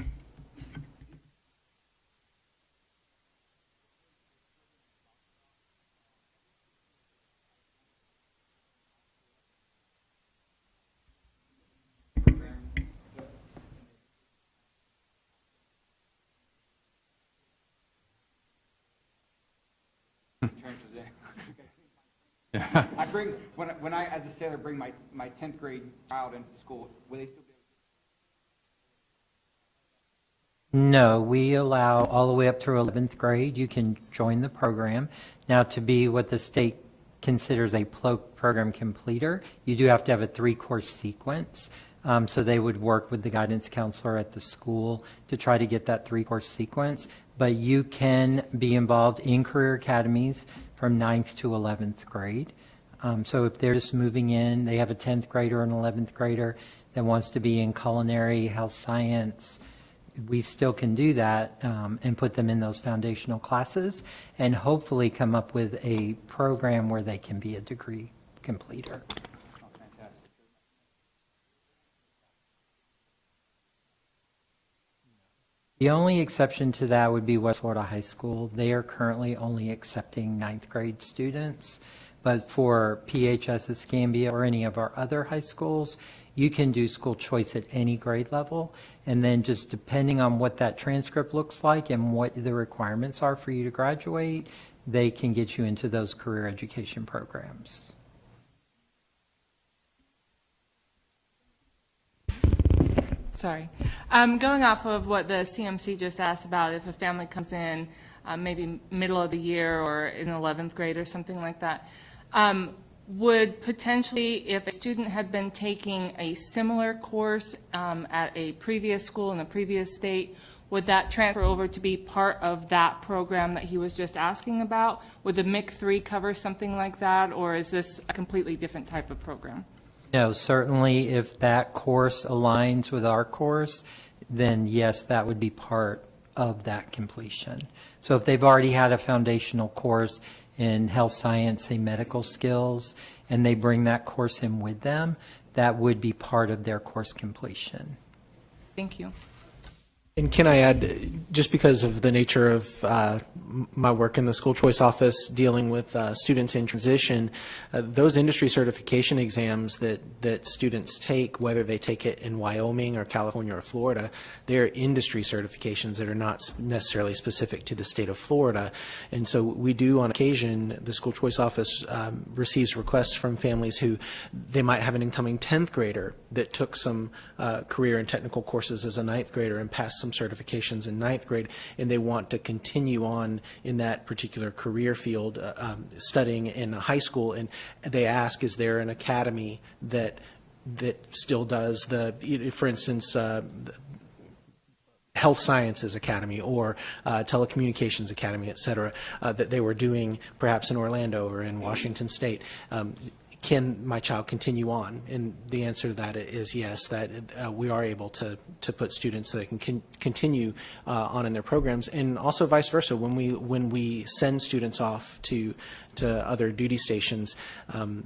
I bring, when I, as a sailor, bring my 10th grade child into school, will they still be able to? No, we allow all the way up through 11th grade. You can join the program. Now, to be what the state considers a program completer, you do have to have a 3-course sequence. So they would work with the guidance counselor at the school to try to get that 3-course sequence. But you can be involved in career academies from 9th to 11th grade. So if they're just moving in, they have a 10th grader and 11th grader that wants to be in culinary, health science, we still can do that and put them in those foundational classes and hopefully come up with a program where they can be a degree completer. The only exception to that would be West Florida High School. They are currently only accepting 9th grade students, but for PHS Escambia or any of our other high schools, you can do school choice at any grade level, and then just depending on what that transcript looks like and what the requirements are for you to graduate, they can get you into those career education programs. Sorry. Going off of what the CMC just asked about, if a family comes in maybe middle of the year or in 11th grade or something like that, would potentially, if a student had been taking a similar course at a previous school in a previous state, would that transfer over to be part of that program that he was just asking about? Would the MIC 3 cover something like that, or is this a completely different type of program? No, certainly if that course aligns with our course, then yes, that would be part of that completion. So if they've already had a foundational course in health science, say medical skills, and they bring that course in with them, that would be part of their course completion. Thank you. And can I add, just because of the nature of my work in the school choice office dealing with students in transition, those industry certification exams that students take, whether they take it in Wyoming or California or Florida, they're industry certifications that are not necessarily specific to the state of Florida. And so we do, on occasion, the school choice office receives requests from families who they might have an incoming 10th grader that took some career and technical courses as a 9th grader and passed some certifications in 9th grade, and they want to continue on in that particular career field studying in a high school, and they ask, is there an academy that still does for instance, health sciences academy or telecommunications academy, et cetera, that they were doing perhaps in Orlando or in Washington State. can my child continue on? And the answer to that is yes, that we are able to put students so they can continue on in their programs, and also vice versa. When we send students off to other duty stations,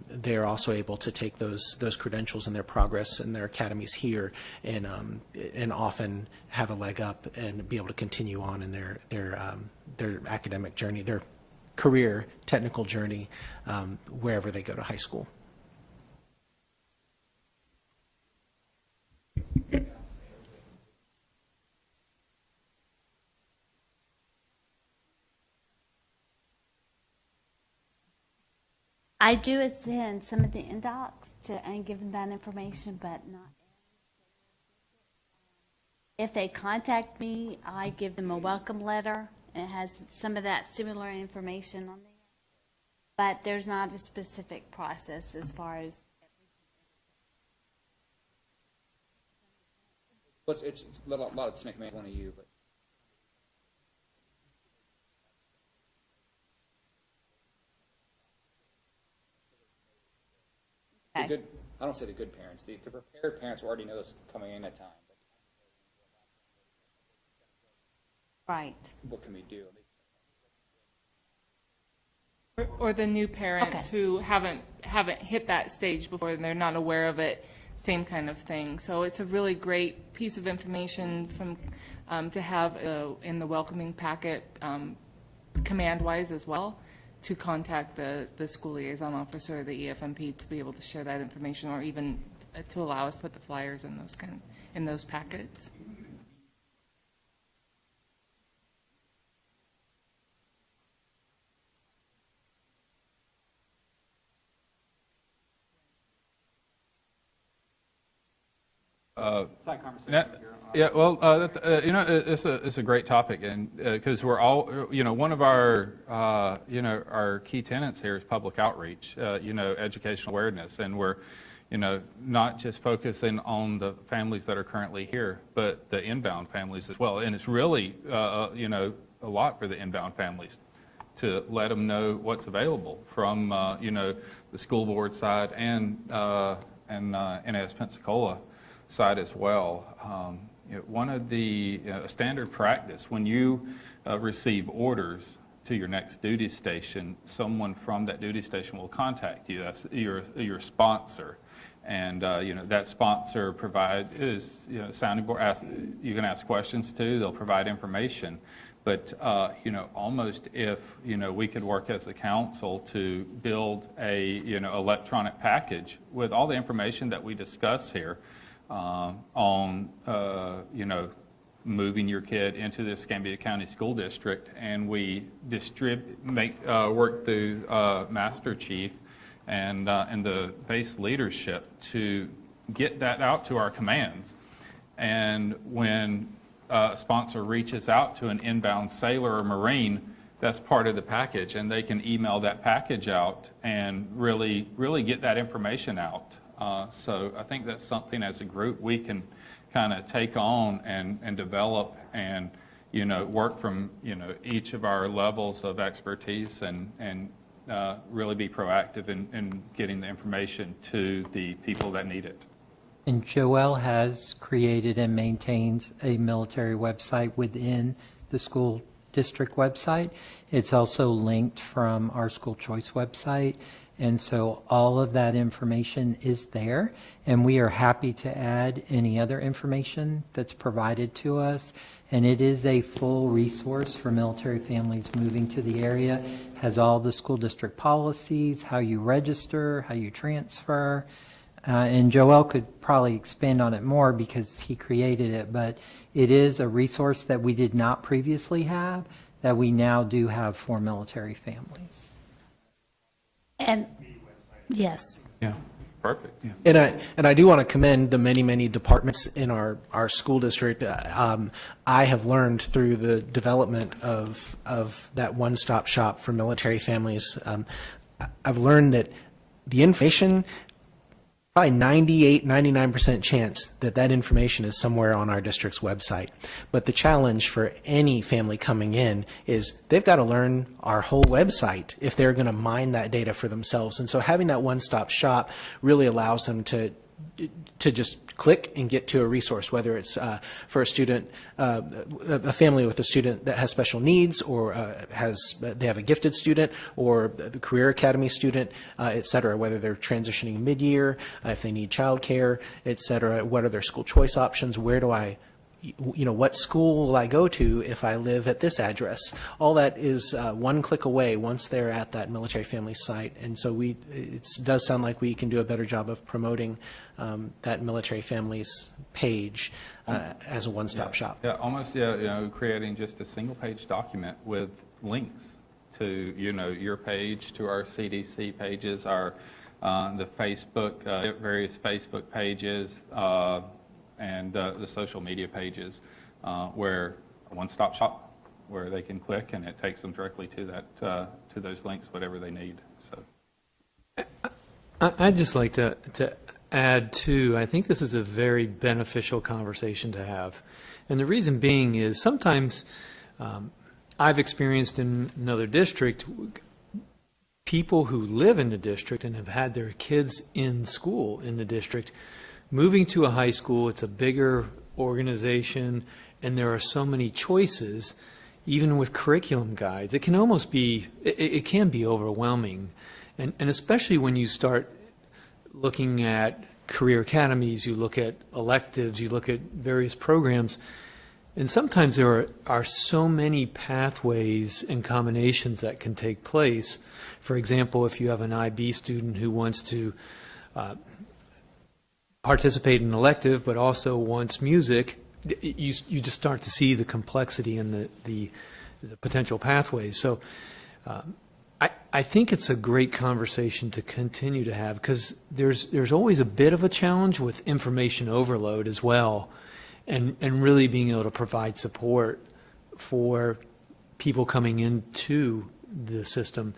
they're also able to take those credentials and their progress in their academies here, and often have a leg up and be able to continue on in their academic journey, their career technical journey, wherever they go to high school. I do attend some of the indocs and give them that information, but not. If they contact me, I give them a welcome letter. It has some of that similar information on there, but there's not a specific process as far as. Well, it's a lot of tenant commands, one of you, but. Okay. The good, I don't say the good parents. The prepared parents already know this coming in at time. Right. What can we do? Or the new parents Okay. who haven't hit that stage before and they're not aware of it, same kind of thing. So it's a really great piece of information from to have in the welcoming packet, command-wise as well, to contact the school liaison officer or the EFMP to be able to share that information, or even to allow us to put the flyers in those packets. Side conversation here. Yeah, well, it's a great topic, and because we're all, one of our, our key tenets here is public outreach, educational awareness, and we're, not just focusing on the families that are currently here, but the inbound families as well. And it's really, a lot for the inbound families to let them know what's available from, the school board side and NAS Pensacola side as well. One of the standard practice, when you receive orders to your next duty station, someone from that duty station will contact you. That's your sponsor. And, that sponsor is sounding board. You can ask questions to. They'll provide information. But, almost if, we could work as a council to build a, electronic package with all the information that we discuss here, on, moving your kid into the Escambia County School District, and we work through Master Chief and the base leadership to get that out to our commands. And when a sponsor reaches out to an inbound sailor or Marine, that's part of the package, and they can email that package out and really get that information out. So I think that's something as a group we can kind of take on and develop and, work from, each of our levels of expertise and really be proactive in getting the information to the people that need it. And Joelle has created and maintains a military website within the school district website. It's also linked from our school choice website. And so all of that information is there, and we are happy to add any other information that's provided to us. And it is a full resource for military families moving to the area. Has all the school district policies, how you register, how you transfer. And Joel could probably expand on it more because he created it, but it is a resource that we did not previously have that we now do have for military families. And yes. Yeah, perfect. Yeah. And I do want to commend the many departments in our school district. I have learned through the development of that one-stop shop for military families. I've learned that the information probably 98, 99% chance that that information is somewhere on our district's website. But the challenge for any family coming in is they've got to learn our whole website if they're going to mine that data for themselves. And so having that one-stop shop really allows them to just click and get to a resource, whether it's for a student, a family with a student that has special needs, or they have a gifted student, or the Career Academy student, et cetera, whether they're transitioning mid-year, if they need childcare, et cetera, what are their school choice options, where do I, what school will I go to if I live at this address? All that is one click away once they're at that military family site. And so it does sound like we can do a better job of promoting that military families page as a one-stop shop. Yeah, almost, creating just a single-page document with links to, your page, to our CDC pages, the Facebook, various Facebook pages, and the social media pages, where a one-stop shop, where they can click and it takes them directly to that to those links, whatever they need. So, I'd just like to add too. I think this is a very beneficial conversation to have, and the reason being is sometimes I've experienced in another district people who live in the district and have had their kids in school in the district. Moving to a high school, it's a bigger organization, and there are so many choices, even with curriculum guides. It can almost be, it can be overwhelming. And especially when you start looking at career academies, you look at electives, you look at various programs, and sometimes there are so many pathways and combinations that can take place. For example, if you have an IB student who wants to participate in an elective, but also wants music, you just start to see the complexity and the potential pathways. So I think it's a great conversation to continue to have, because there's always a bit of a challenge with information overload as well, and really being able to provide support for people coming into the system.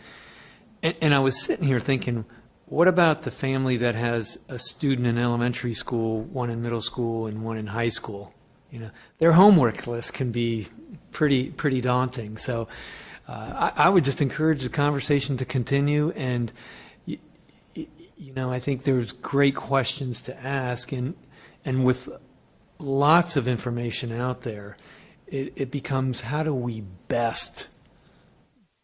And I was sitting here thinking, what about the family that has a student in elementary school, one in middle school, and one in high school? Their homework list can be pretty daunting. So I would just encourage the conversation to continue. And I think there's great questions to ask, and with lots of information out there, it becomes, how do we best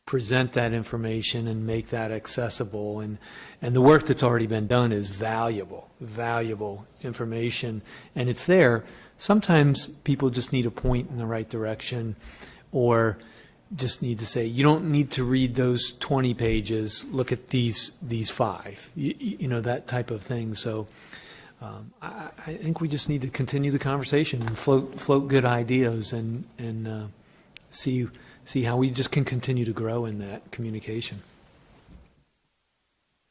present that information and make that accessible? And the work that's already been done is valuable information, and it's there. Sometimes people just need a point in the right direction, or just need to say, you don't need to read those 20 pages, look at these 5, that type of thing. So I think we just need to continue the conversation and float good ideas, and see how we just can continue to grow in that communication.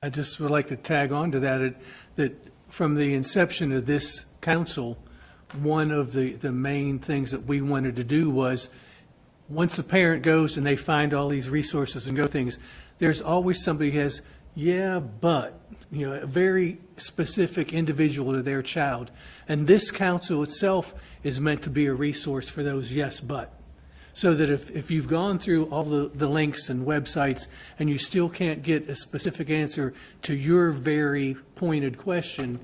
I just would like to tag on to that from the inception of this council, one of the main things that we wanted to do was, once a parent goes and they find all these resources and go things, there's always somebody who has, but, a very specific individual to their child. And this council itself is meant to be a resource for those yes, but. So that if you've gone through all the links and websites and you still can't get a specific answer to your very pointed question,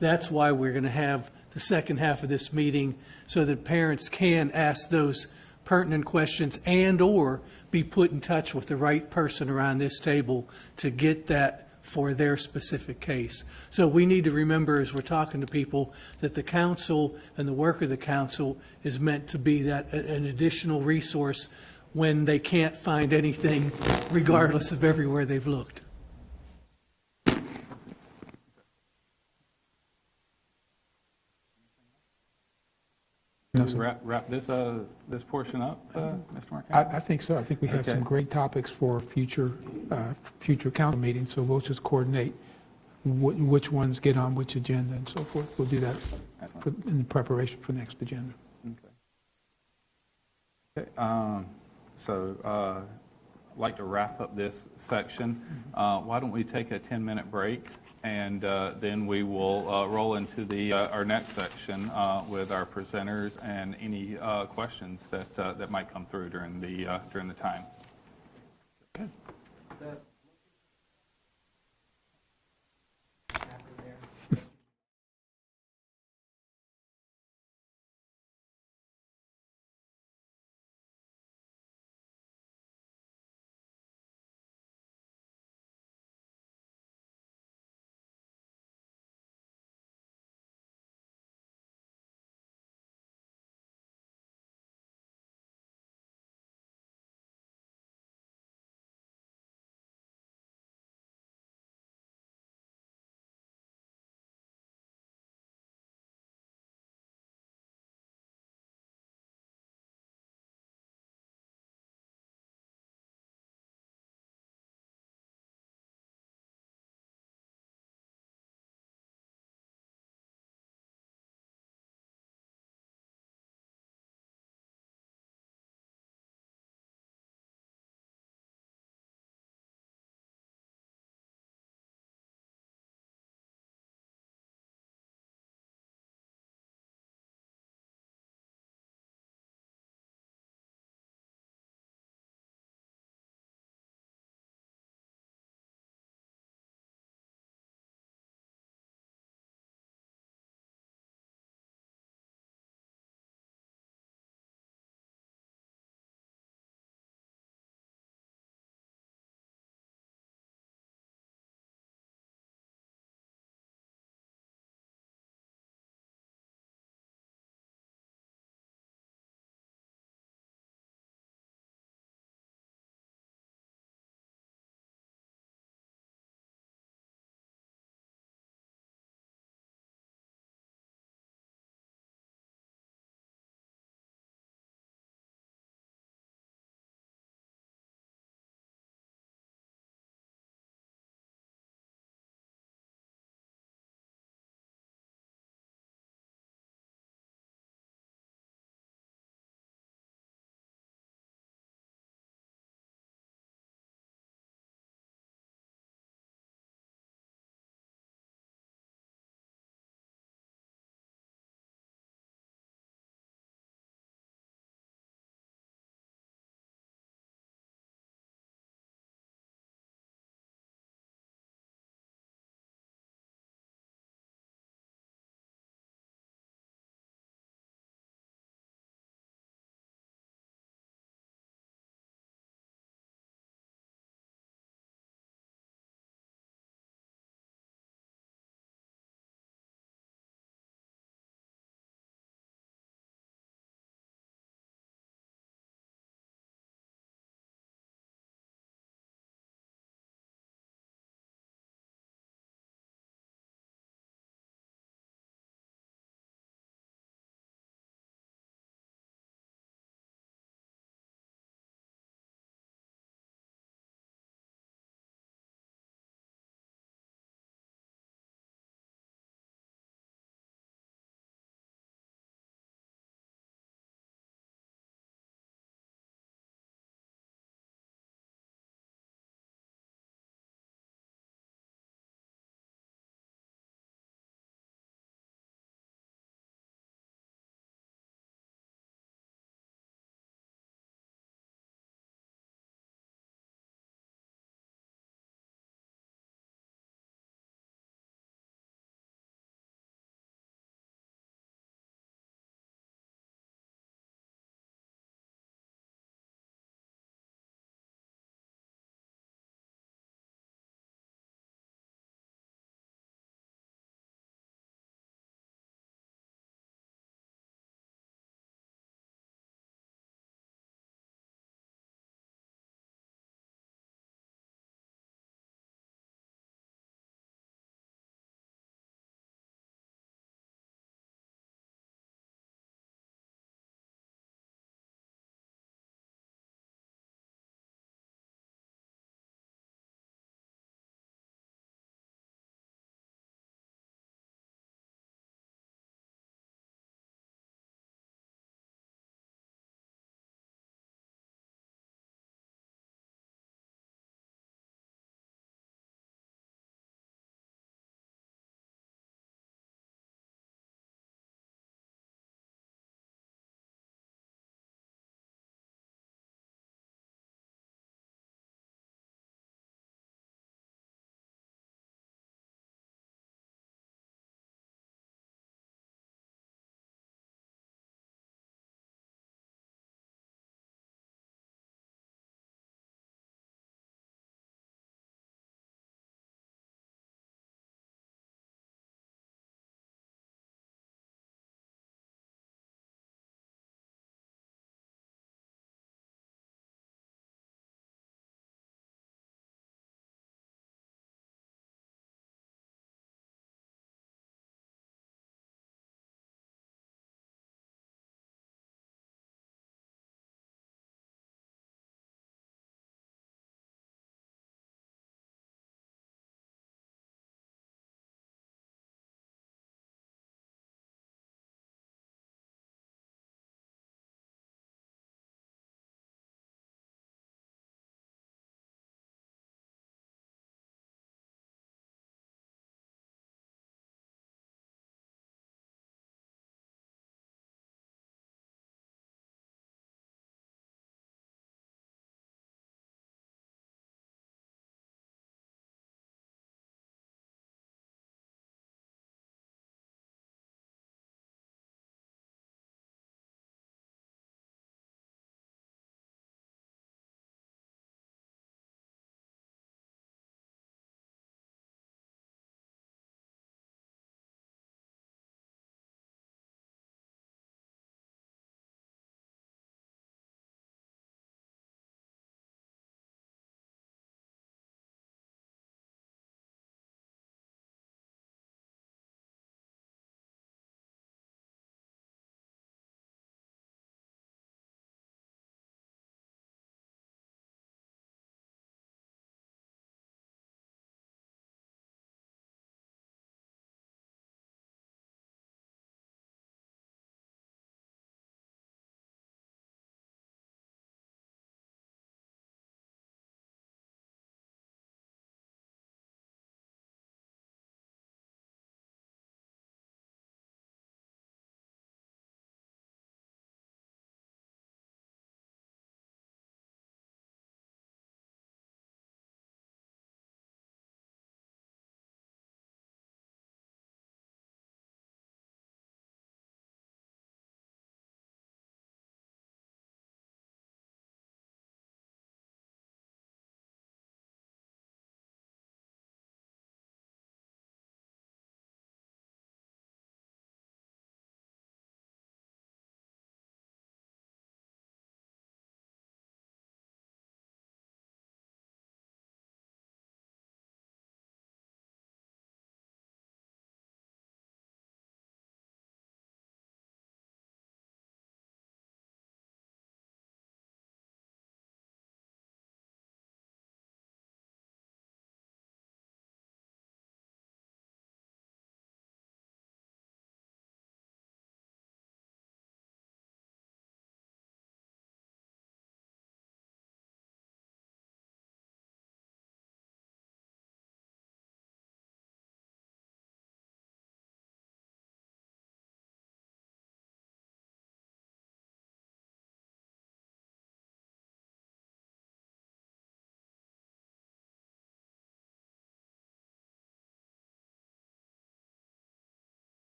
that's why we're going to have the second half of this meeting, so that parents can ask those pertinent questions and/or be put in touch with the right person around this table to get that for their specific case. So we need to remember, as we're talking to people, that the council and the work of the council is meant to be an additional resource when they can't find anything, regardless of everywhere they've looked. No, sir. Wrap this portion up, Mr. Marquardt? I think so. I think we have Okay. some great topics for future council meetings, so we'll just coordinate which ones get on which agenda and so forth. We'll do that in preparation for next agenda. Okay. So like to wrap up this section. Why don't we take a 10-minute break, and then we will roll into our next section with our presenters and any questions that might come through during the time. Okay.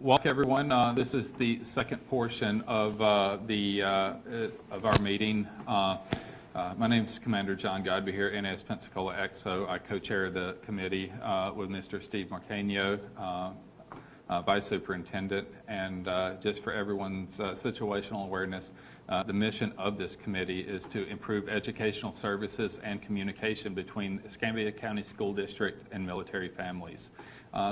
welcome everyone. This is the second portion of of our meeting. My name is Commander John Godby here, NAS Pensacola EXO. I co-chair the committee with Mr. Steve Marcanio, Vice Superintendent, and just for everyone's situational awareness, the mission of this committee is to improve educational services and communication between Escambia County School District and military families.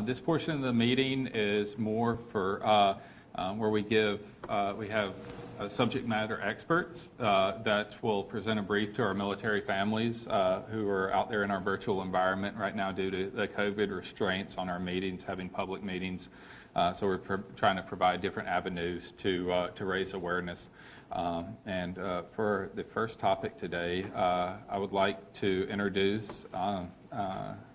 This portion of the meeting is more for where we have subject matter experts that will present a brief to our military families who are out there in our virtual environment right now due to the COVID restraints on our meetings, having public meetings. So we're trying to provide different avenues to raise awareness. And for the first topic today, I would like to introduce, or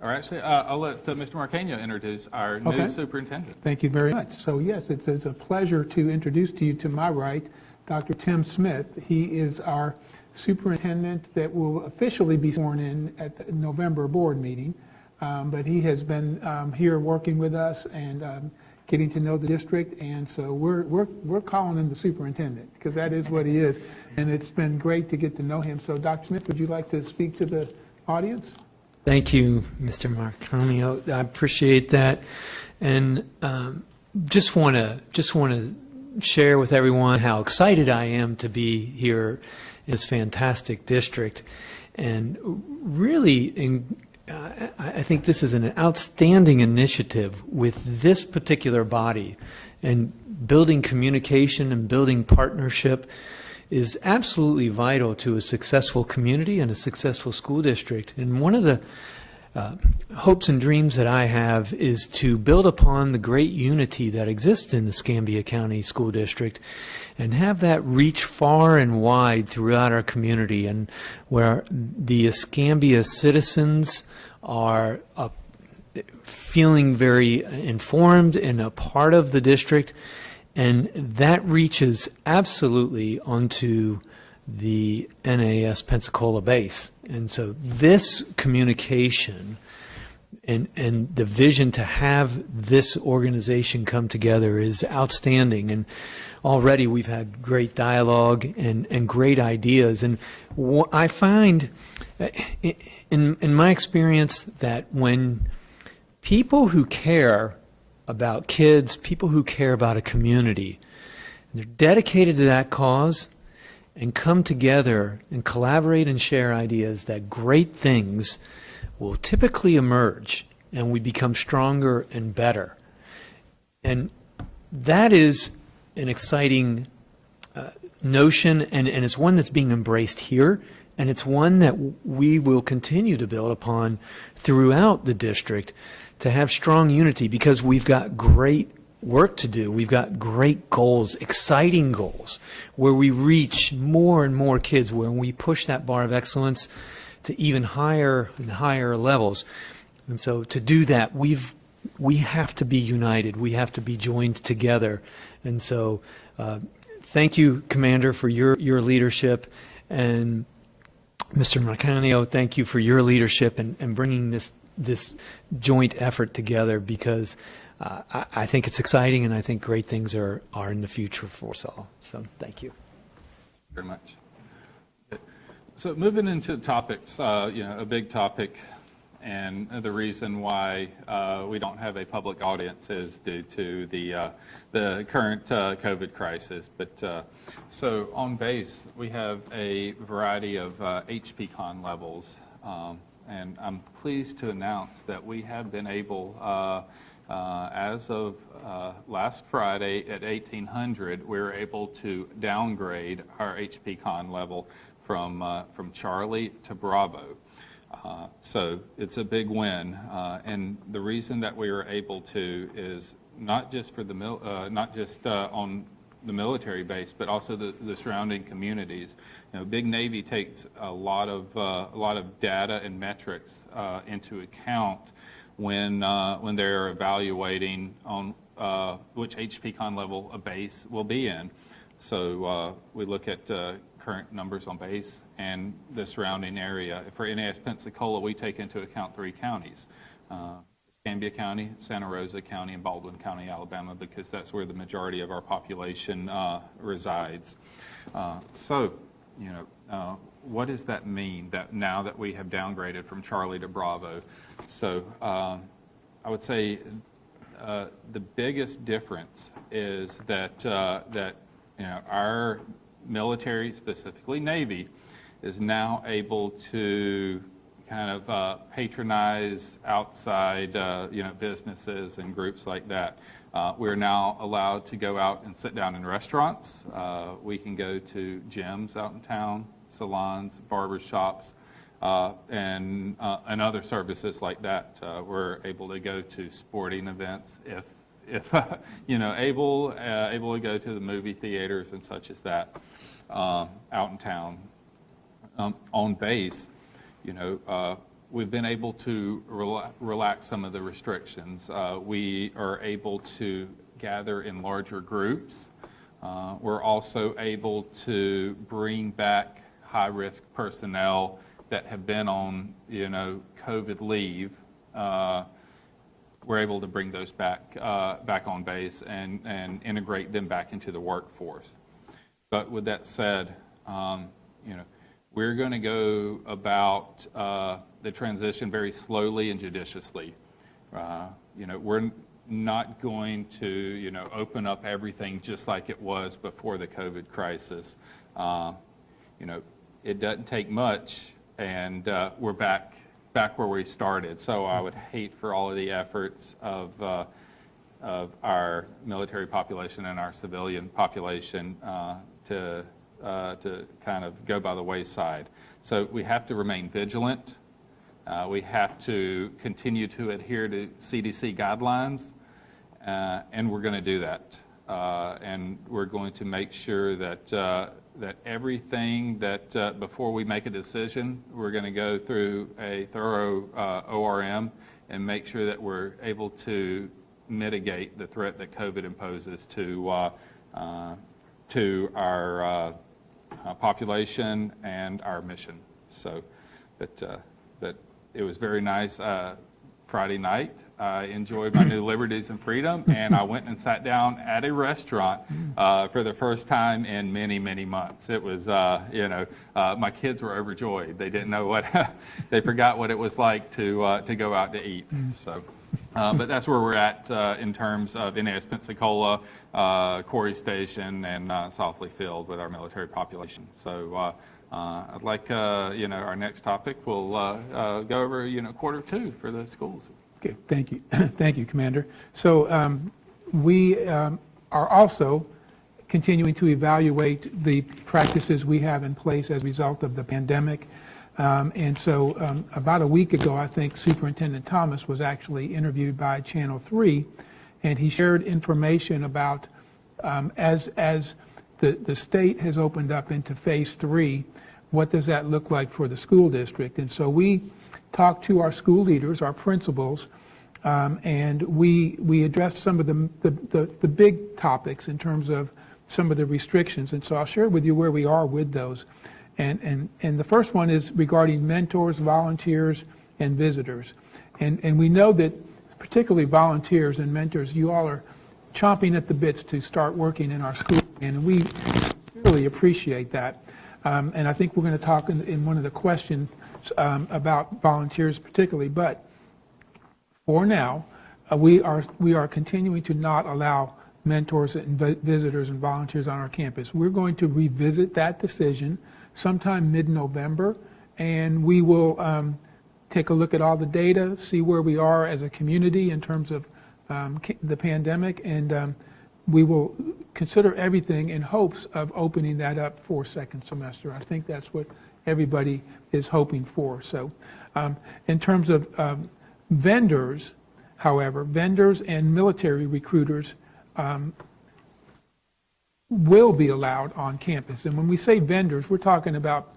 actually, I'll let Mr. Marcanio introduce our new superintendent. Thank you very much. So yes, it's a pleasure to introduce to you, to my right, Dr. Tim Smith. He is our superintendent that will officially be sworn in at the November board meeting. But he has been here working with us and getting to know the district, and so we're calling him the superintendent because that is what he is, and it's been great to get to know him. So, Dr. Smith, would you like to speak to the audience? Thank you, Mr. Marcanio. I appreciate that, and just want to share with everyone how excited I am to be here in this fantastic district, and really I think this is an outstanding initiative with this particular body, and building communication and building partnership is absolutely vital to a successful community and a successful school district. And one of the hopes and dreams that I have is to build upon the great unity that exists in the Escambia County School District and have that reach far and wide throughout our community, and where the Escambia citizens are feeling very informed and a part of the district, and that reaches absolutely onto the NAS Pensacola base. And so this communication and the vision to have this organization come together is outstanding, and already we've had great dialogue and great ideas. And I find in my experience that when people who care about kids, people who care about a community, they're dedicated to that cause and come together and collaborate and share ideas, that great things will typically emerge and we become stronger and better. And that is an exciting notion, and it's one that's being embraced here, and it's one that we will continue to build upon throughout the district to have strong unity, because we've got great work to do. We've got great goals, exciting goals, where we reach more and more kids, where we push that bar of excellence to even higher and higher levels. And so to do that, we have to be united. We have to be joined together. And so thank you, Commander, for your leadership, and Mr. Marcanio, thank you for your leadership and bringing this joint effort together, because I think it's exciting, and I think great things are in the future for us all. So thank you. Very much. So moving into topics, a big topic, and the reason why we don't have a public audience is due to the current COVID crisis. But so on base, we have a variety of HPCon levels, and I'm pleased to announce that we have been able, as of last Friday at 1800, we were able to downgrade our HPCon level from Charlie to Bravo. So it's a big win, and the reason that we were able to is not just for on the military base, but also the surrounding communities. Big Navy takes a lot of data and metrics into account when they're evaluating on which HPCon level a base will be in. So we look at current numbers on base and the surrounding area. For NAS Pensacola, we take into account 3 counties, Escambia County, Santa Rosa County, and Baldwin County, Alabama, because that's where the majority of our population resides. So, what does that mean that now that we have downgraded from Charlie to Bravo? So I would say the biggest difference is that our military, specifically Navy, is now able to kind of patronize outside businesses and groups like that. We're now allowed to go out and sit down in restaurants. We can go to gyms out in town, salons, barber shops, and other services like that. We're able to go to sporting events if able to go to the movie theaters and such as that out in town. On base, we've been able to relax some of the restrictions. We are able to gather in larger groups. We're also able to bring back high-risk personnel that have been on, COVID leave. We're able to bring those back on base and integrate them back into the workforce. But with that said, we're going to go about the transition very slowly and judiciously. We're not going to, open up everything just like it was before the COVID crisis. It doesn't take much, and we're back where we started. So I would hate for all of the efforts of our military population and our civilian population to kind of go by the wayside. So we have to remain vigilant. We have to continue to adhere to CDC guidelines, and we're going to do that. And we're going to make sure that that everything that before we make a decision, we're going to go through a thorough ORM and make sure that we're able to mitigate the threat that COVID imposes to our population and our mission. So that it was very nice Friday night. I enjoyed my new liberties and freedom, and I went and sat down at a restaurant for the first time in many, many months. It was, my kids were overjoyed. They didn't know what, they forgot what it was like to go out to eat. So, but that's where we're at in terms of NAS Pensacola, Corey Station, and Softly Field with our military population. So I'd like, our next topic, we'll go over, quarter two for the schools. Okay, thank you. Thank you, Commander. So we are also continuing to evaluate the practices we have in place as a result of the pandemic. And so about a week ago, I think Superintendent Thomas was actually interviewed by Channel 3, and he shared information about as the state has opened up into phase 3, what does that look like for the school district? And so we talked to our school leaders, our principals, and we addressed some of the big topics in terms of some of the restrictions. And so I'll share with you where we are with those. And the first one is regarding mentors, volunteers, and visitors. And we know that particularly volunteers and mentors, you all are chomping at the bits to start working in our school, and we really appreciate that. And I think we're going to talk in one of the questions about volunteers particularly, but for now, we are continuing to not allow mentors and visitors and volunteers on our campus. We're going to revisit that decision sometime mid-November, and we will take a look at all the data, see where we are as a community in terms of the pandemic, and we will consider everything in hopes of opening that up for second semester. I think that's what everybody is hoping for. So in terms of vendors, however, vendors and military recruiters will be allowed on campus. And when we say vendors, we're talking about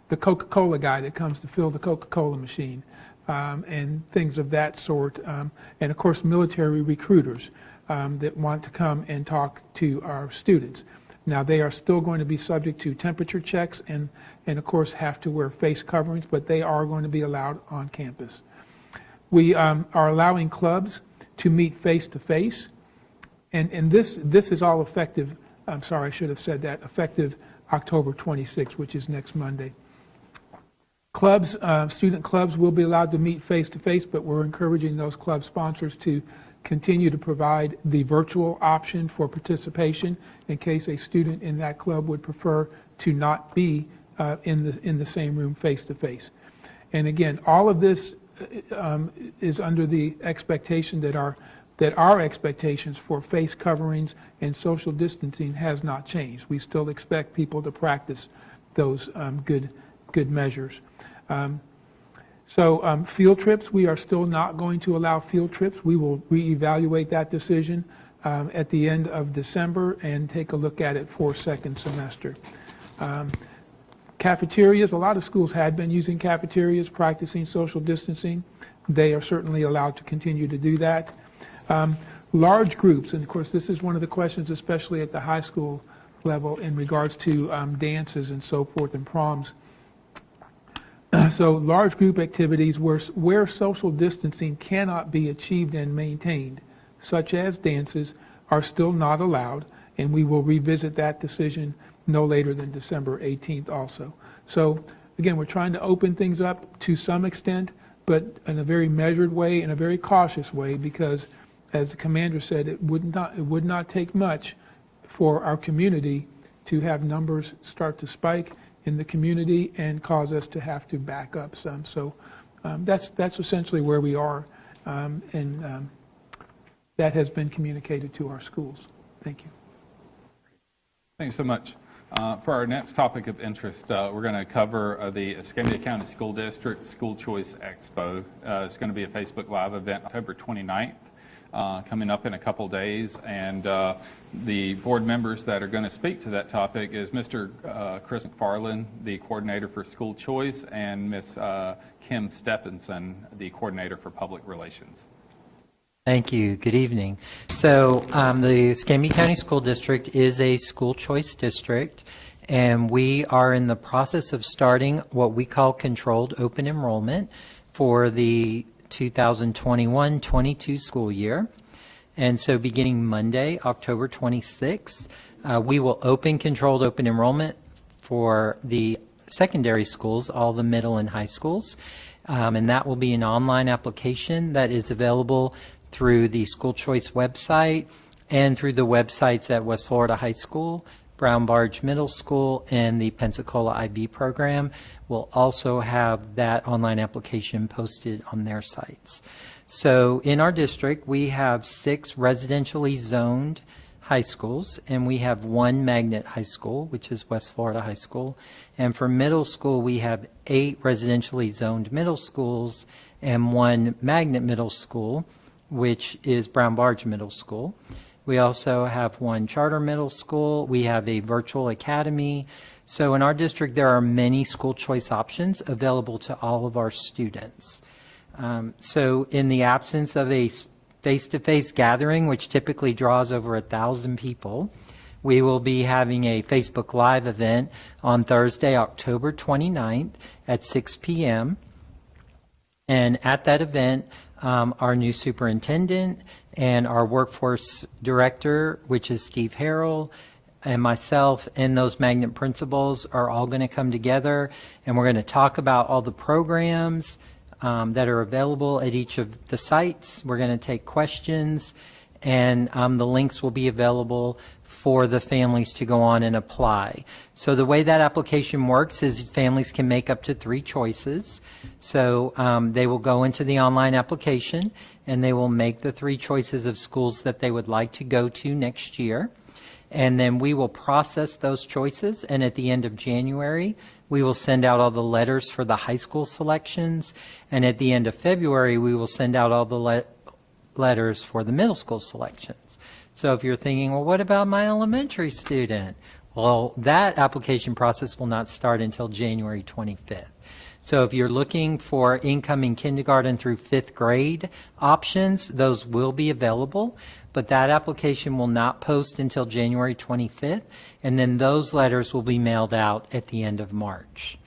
the Coca-Cola guy that comes to fill the Coca-Cola machine and things of that sort. And of course, military recruiters that want to come and talk to our students. Now, they are still going to be subject to temperature checks and of course have to wear face coverings, but they are going to be allowed on campus. We are allowing clubs to meet face-to-face, and this is all effective, I'm sorry, I should have said that, effective October 26th, which is next Monday. Clubs, student clubs will be allowed to meet face-to-face, but we're encouraging those club sponsors to continue to provide the virtual option for participation in case a student in that club would prefer to not be in the same room face-to-face. And again, all of this is under the expectation that our expectations for face coverings and social distancing has not changed. We still expect people to practice those good measures. So field trips, we are still not going to allow field trips. We will reevaluate that decision at the end of December and take a look at it for second semester. Cafeterias, a lot of schools had been using cafeterias, practicing social distancing. They are certainly allowed to continue to do that. Large groups, and of course this is one of the questions, especially at the high school level in regards to dances and so forth and proms. So large group activities where social distancing cannot be achieved and maintained, such as dances, are still not allowed, and we will revisit that decision no later than December 18th also. So again, we're trying to open things up to some extent, but in a very measured way, in a very cautious way, because as the commander said, it would not take much for our community to have numbers start to spike in the community and cause us to have to back up some. So that's essentially where we are, and that has been communicated to our schools. Thank you. Thank you so much. For our next topic of interest, we're going to cover the Escambia County School District School Choice Expo. It's going to be a Facebook Live event October 29th, coming up in a couple days, and the board members that are going to speak to that topic is Mr. Chris McFarland, the coordinator for school choice, and Ms. Kim Stephenson, the coordinator for public relations. Thank you. Good evening. So the Escambia County School District is a school choice district, and we are in the process of starting what we call controlled open enrollment for the 2021-22 school year. And so beginning Monday, October 26th, we will open controlled open enrollment for the secondary schools, all the middle and high schools. And that will be an online application that is available through the school choice website and through the websites at West Florida High School, Brown Barge Middle School, and the Pensacola IB program. Will also have that online application posted on their sites. So in our district, we have 6 residentially zoned high schools, and we have 1 magnet high school, which is West Florida High School. And for middle school, we have 8 residentially zoned middle schools and 1 magnet middle school, which is Brown Barge Middle School. We also have 1 charter middle school. We have a virtual academy. So in our district, there are many school choice options available to all of our students. So in the absence of a face-to-face gathering, which typically draws over 1,000 people, we will be having a Facebook Live event on Thursday, October 29th at 6 p.m. And at that event, our new superintendent and our workforce director, which is Steve Harrell, and myself and those magnet principals are all going to come together, and we're going to talk about all the programs that are available at each of the sites. We're going to take questions, and the links will be available for the families to go on and apply. So the way that application works is families can make up to 3 choices. So they will go into the online application, and they will make the 3 choices of schools that they would like to go to next year. And then we will process those choices, and at the end of January, we will send out all the letters for the high school selections, and at the end of February, we will send out all the letters for the middle school selections. So if you're thinking, well, what about my elementary student? Well, that application process will not start until January 25th. So if you're looking for incoming kindergarten through 5th grade options, those will be available, but that application will not post until January 25th, and then those letters will be mailed out at the end of March.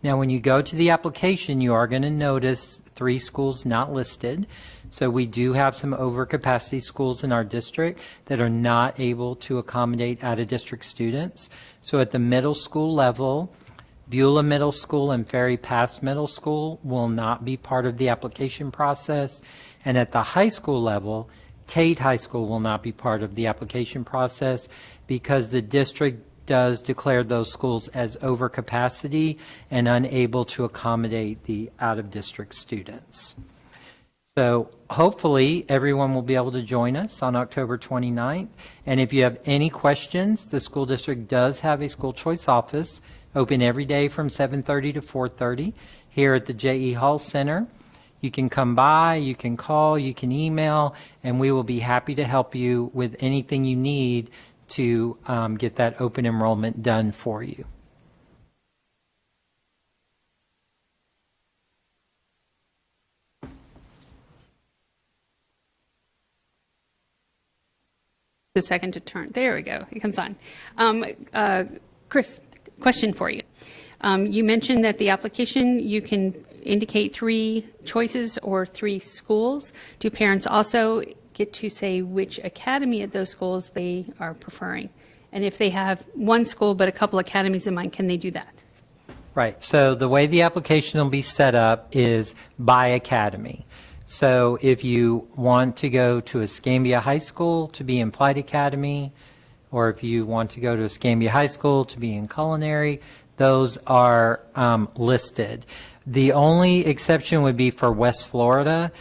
Now, when you go to the application, you are going to notice 3 schools not listed. So we do have some overcapacity schools in our district that are not able to accommodate out-of-district students. So at the middle school level, Beulah Middle School and Ferry Pass Middle School will not be part of the application process. And at the high school level, Tate High School will not be part of the application process because the district does declare those schools as overcapacity and unable to accommodate the out-of-district students. So hopefully everyone will be able to join us on October 29th. And if you have any questions, the school district does have a school choice office open every day from 7:30 to 4:30 here at the J.E. Hall Center. You can come by, you can call, you can email, and we will be happy to help you with anything you need to get that open enrollment done for you. The second to turn. There we go. It comes on. Chris, question for you. You mentioned that the application, you can indicate 3 choices or 3 schools. Do parents also get to say which academy at those schools they are preferring? And if they have one school but a couple academies in mind, can they do that? Right. So the way the application will be set up is by academy. So if you want to go to Escambia High School to be in Flight Academy, or if you want to go to Escambia High School to be in culinary, those are listed. The only exception would be for West Florida.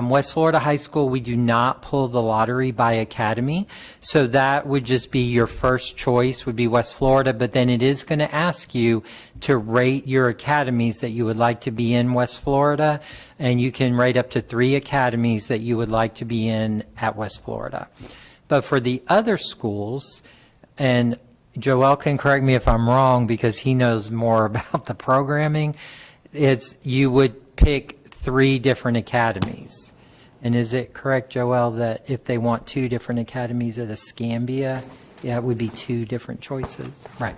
West Florida High School, we do not pull the lottery by academy. So that would just be your first choice would be West Florida, but then it is going to ask you to rate your academies that you would like to be in West Florida, and you can rate up to 3 academies that you would like to be in at West Florida. But for the other schools, and Joel can correct me if I'm wrong because he knows more about the programming, you would pick 3 different academies. And is it correct, Joel, that if they want 2 different academies at Escambia, it would be 2 different choices? Right.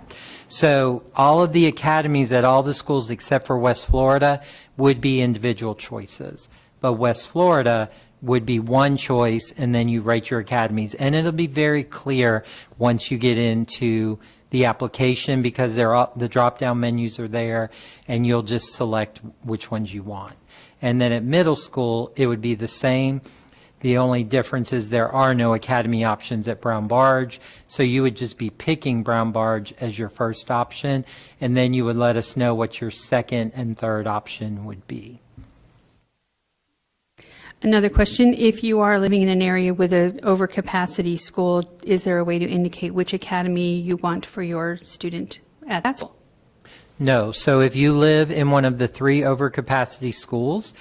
So all of the academies at all the schools except for West Florida would be individual choices. But West Florida would be one choice, and then you rate your academies. And it'll be very clear once you get into the application because the drop-down menus are there, and you'll just select which ones you want. And then at middle school, it would be the same. The only difference is there are no academy options at Brown Barge, so you would just be picking Brown Barge as your first option, and then you would let us know what your second and third option would be. Another question, if you are living in an area with an overcapacity school, is there a way to indicate which academy you want for your student at that school? No. So if you live in one of the 3 overcapacity schools,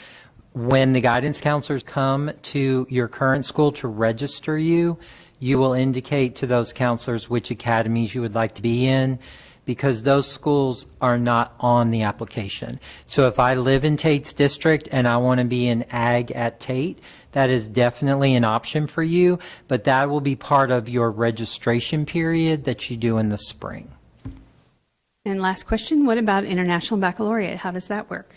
when the guidance counselors come to your current school to register you, you will indicate to those counselors which academies you would like to be in, because those schools are not on the application. So if I live in Tate's district and I want to be in ag at Tate, that is definitely an option for you, but that will be part of your registration period that you do in the spring. And last question, what about International Baccalaureate? How does that work?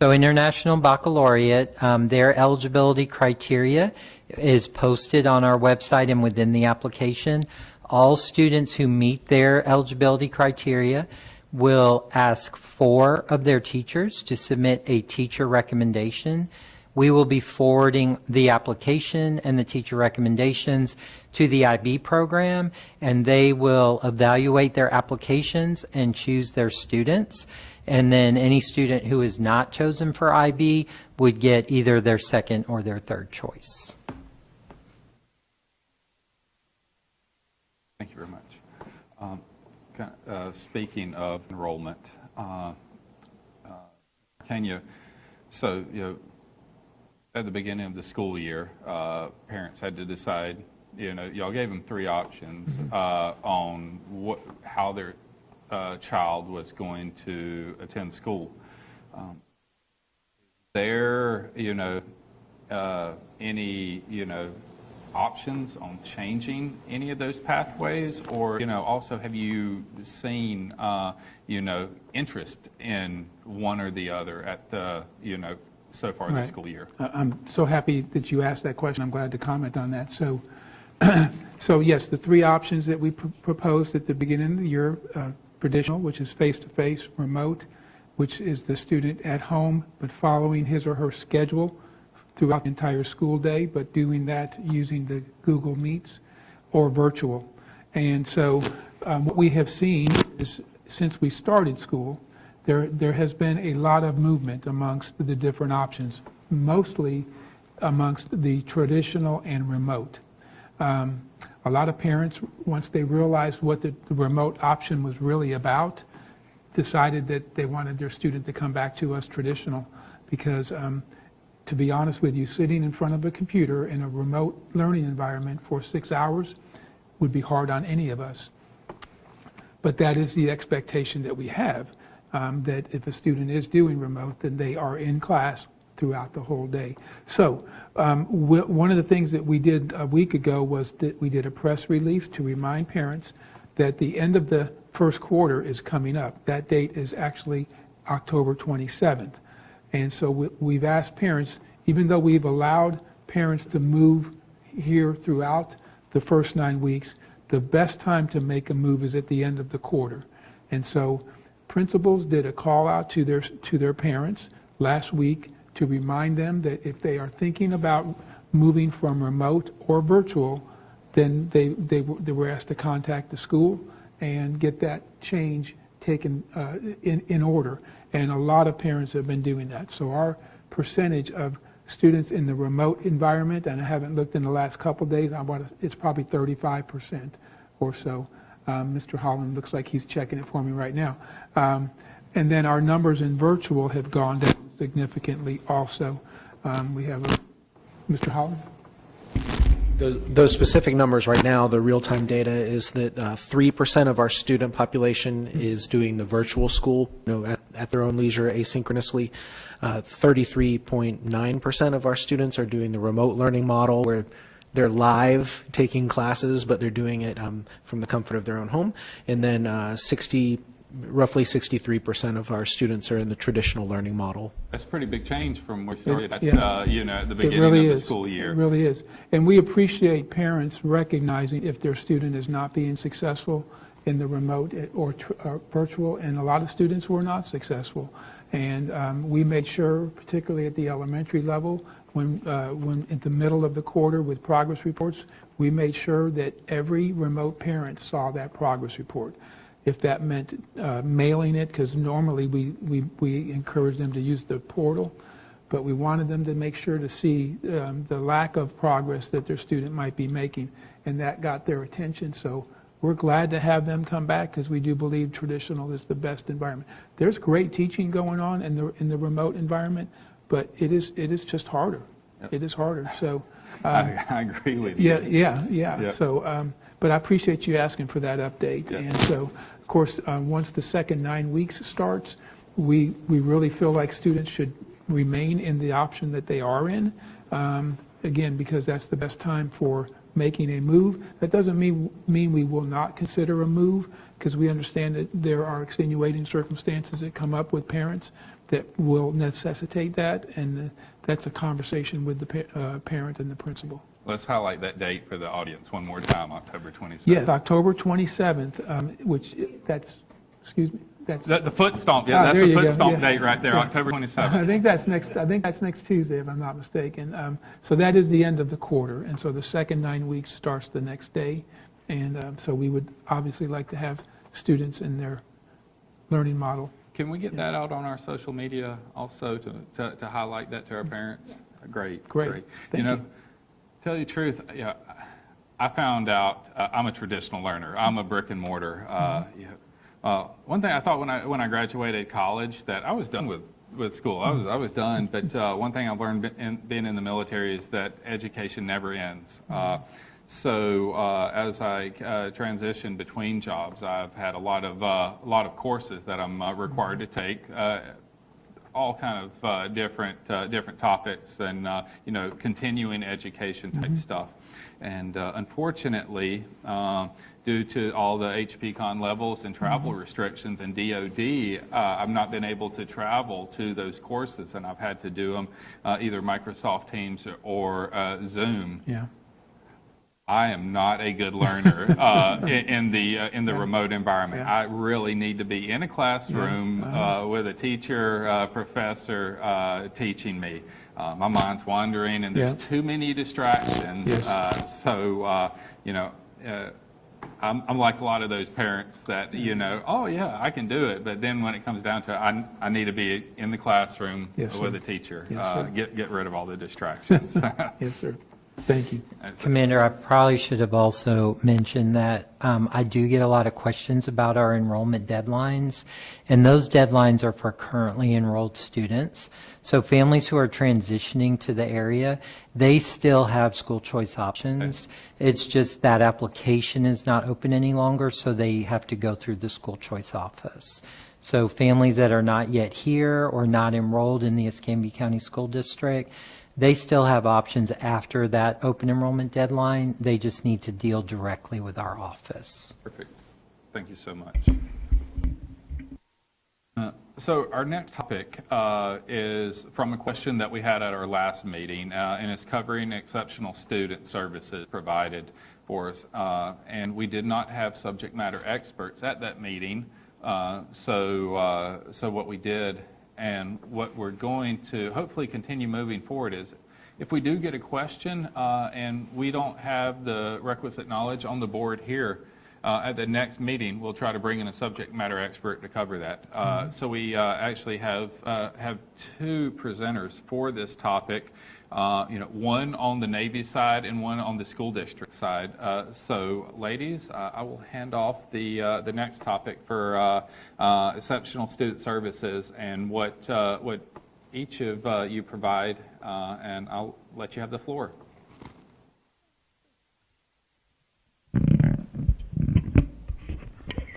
So International Baccalaureate, their eligibility criteria is posted on our website and within the application. All students who meet their eligibility criteria will ask 4 of their teachers to submit a teacher recommendation. We will be forwarding the application and the teacher recommendations to the IB program, and they will evaluate their applications and choose their students. And then any student who is not chosen for IB would get either their second or their third choice. Thank you very much. Speaking of enrollment, Kenya, so, at the beginning of the school year, parents had to decide, y'all gave them 3 options on how their child was going to attend school. There, any, options on changing any of those pathways? Or, also have you seen, interest in one or the other at the, so far this Right. school year? I'm so happy that you asked that question. I'm glad to comment on that. So, so yes, the three options that we proposed at the beginning of the year, traditional, which is face-to-face, remote, which is the student at home, but following his or her schedule throughout the entire school day, but doing that using the Google Meets, or virtual. And so what we have seen is, since we started school, there has been a lot of movement amongst the different options, mostly amongst the traditional and remote. A lot of parents, once they realized what the remote option was really about, decided that they wanted their student to come back to us traditional, because to be honest with you, sitting in front of a computer in a remote learning environment for 6 hours would be hard on any of us. But that is the expectation that we have, that if a student is doing remote, then they are in class throughout the whole day. So one of the things that we did a week ago was that we did a press release to remind parents that the end of the first quarter is coming up. That date is actually October 27th. And so we've asked parents, even though we've allowed parents to move here throughout the first 9 weeks, the best time to make a move is at the end of the quarter. And so principals did a call out to their parents last week to remind them that if they are thinking about moving from remote or virtual, then they were asked to contact the school and get that change taken in order. And a lot of parents have been doing that. So our percentage of students in the remote environment, and I haven't looked in the last couple of days, it's probably 35% or so. Mr. Holland looks like he's checking it for me right now. And then our numbers in virtual have gone down significantly also. We have Mr. Holland? Those specific numbers right now, the real-time data is that 3% of our student population is doing the virtual school, at their own leisure, asynchronously. 33.9% of our students are doing the remote learning model, where they're live taking classes, but they're doing it from the comfort of their own home. And then roughly 63% of our students are in the traditional learning model. That's a pretty big change from where we started at, Yeah. at the beginning really of the is. school year. It really is. And we appreciate parents recognizing if their student is not being successful in the remote or virtual, and a lot of students were not successful. And we made sure, particularly at the elementary level, when in the middle of the quarter with progress reports, we made sure that every remote parent saw that progress report. If that meant mailing it, because normally we encourage them to use the portal, but we wanted them to make sure to see the lack of progress that their student might be making, and that got their attention. So we're glad to have them come back, because we do believe traditional is the best environment. There's great teaching going on in the remote environment, but it is just harder. Yep. It is harder. So I agree with you. Yeah. Yep. So, but I appreciate you asking for that update. Yep. And so, of course, once the second 9 weeks starts, we really feel like students should remain in the option that they are in, again, because that's the best time for making a move. That doesn't mean we will not consider a move, because we understand that there are extenuating circumstances that come up with parents that will necessitate that, and that's a conversation with the parent and the principal. Let's highlight that date for the audience one more time, October 27th. Yes, October 27th, which that's, excuse me, that's the foot stomp. Yeah, that's there the you foot go. stomp Yeah. date right there, Yeah. October 27th. I think that's next Tuesday, if I'm not mistaken. So that is the end of the quarter, and so the second 9 weeks starts the next day. And so we would obviously like to have students in their learning model. Can we get that out on our social media also to highlight that to our parents? Great. Great. Thank you. Tell you the truth, I found out I'm a traditional learner. I'm a brick and mortar. One thing I thought when I graduated college that I was done with school. I was done. But one thing I learned being in the military is that education never ends. So as I transition between jobs, I've had a lot of courses that I'm required to take. all kind of different topics and, continuing education type stuff. And unfortunately, due to all the HPCon levels and travel restrictions and DOD, I've not been able to travel to those courses, and I've had to do them either Microsoft Teams or Zoom. Yeah. I am not a good learner in the remote environment. Yeah. I really need to be in a classroom with a teacher, professor teaching me. My mind's wandering, and there's too many distractions. Yes. I'm like a lot of those parents that, oh yeah, I can do it, but then when it comes down to it, I need to be in the classroom with a teacher. Yes, sir. Get rid of all the distractions. Yes, sir. Thank you. Commander, I probably should have also mentioned that I do get a lot of questions about our enrollment deadlines, and those deadlines are for currently enrolled students. So families who are transitioning to the area, they still have school choice options. It's just that application is not open any longer, so they have to go through the school choice office. So families that are not yet here or not enrolled in the Escambia County School District, they still have options after that open enrollment deadline. They just need to deal directly with our office. Perfect. Thank you so much. So our next topic is from a question that we had at our last meeting, and it's covering exceptional student services provided for us. And we did not have subject matter experts at that meeting. So what we did and what we're going to hopefully continue moving forward is if we do get a question and we don't have the requisite knowledge on the board here, at the next meeting, we'll try to bring in a subject matter expert to cover that. So we actually have two presenters for this topic, one on the Navy side and one on the school district side. So ladies, I will hand off the next topic for exceptional student services and what each of you provide, and I'll let you have the floor.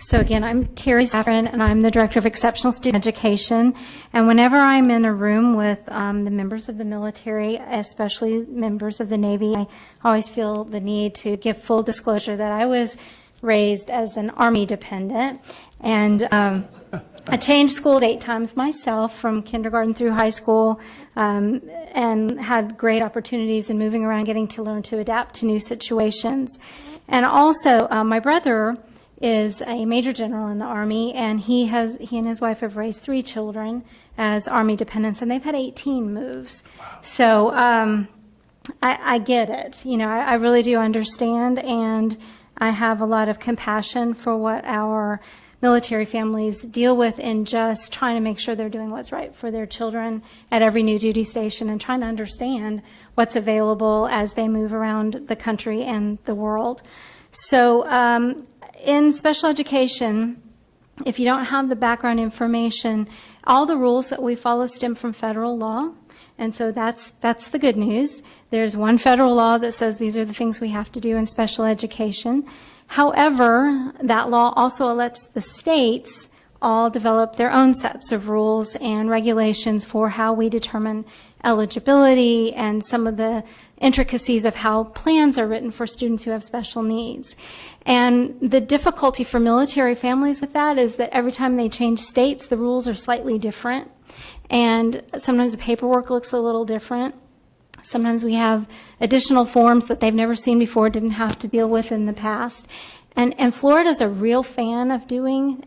So again, I'm Terry Saffron, and I'm the Director of Exceptional Student Education. And whenever I'm in a room with the members of the military, especially members of the Navy, I always feel the need to give full disclosure that I was raised as an Army dependent. And I changed schools 8 times myself from kindergarten through high school, and had great opportunities in moving around, getting to learn to adapt to new situations. And also, my brother is a major general in the Army, and he and his wife have raised 3 children as Army dependents, and they've had 18 moves. Wow. So I get it. I really do understand, and I have a lot of compassion for what our military families deal with in just trying to make sure they're doing what's right for their children at every new duty station and trying to understand what's available as they move around the country and the world. So in special education, if you don't have the background information, all the rules that we follow stem from federal law. And so that's the good news. There's one federal law that says these are the things we have to do in special education. However, that law also lets the states all develop their own sets of rules and regulations for how we determine eligibility and some of the intricacies of how plans are written for students who have special needs. And the difficulty for military families with that is that every time they change states, the rules are slightly different. And sometimes the paperwork looks a little different. Sometimes we have additional forms that they've never seen before, didn't have to deal with in the past. And Florida's a real fan of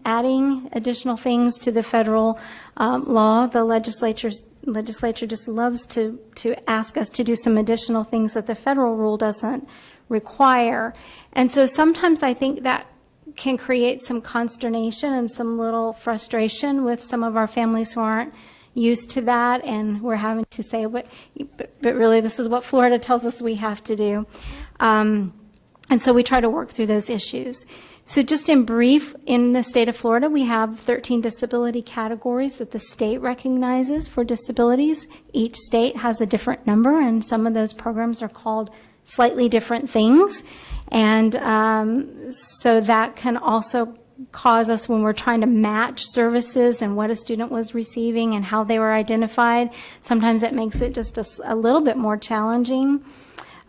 adding additional things to the federal law. The legislature just loves to ask us to do some additional things that the federal rule doesn't require. And so sometimes I think that can create some consternation and some little frustration with some of our families who aren't used to that, and we're having to say, but really this is what Florida tells us we have to do. And so we try to work through those issues. So just in brief, in the state of Florida, we have 13 disability categories that the state recognizes for disabilities. Each state has a different number, and some of those programs are called slightly different things. And so that can also cause us when we're trying to match services and what a student was receiving and how they were identified. Sometimes that makes it just a little bit more challenging.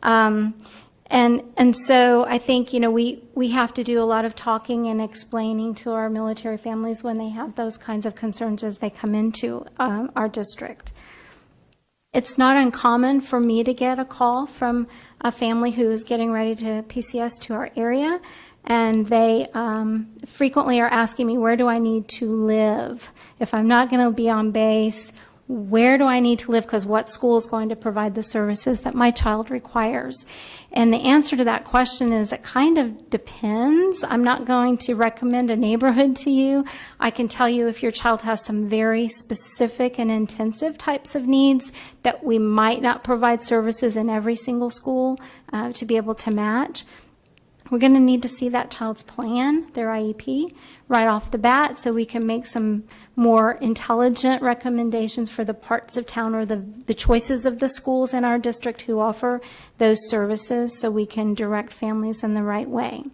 And so I think, you know, we have to do a lot of talking and explaining to our military families when they have those kinds of concerns as they come into our district. It's not uncommon for me to get a call from a family who is getting ready to PCS to our area, and they frequently are asking me, where do I need to live? If I'm not going to be on base, where do I need to live? Because what school is going to provide the services that my child requires? And the answer to that question is it kind of depends. I'm not going to recommend a neighborhood to you. I can tell you if your child has some very specific and intensive types of needs that we might not provide services in every single school to be able to match. We're going to need to see that child's plan, their IEP, right off the bat so we can make some more intelligent recommendations for the parts of town or the choices of the schools in our district who offer those services so we can direct families in the right way.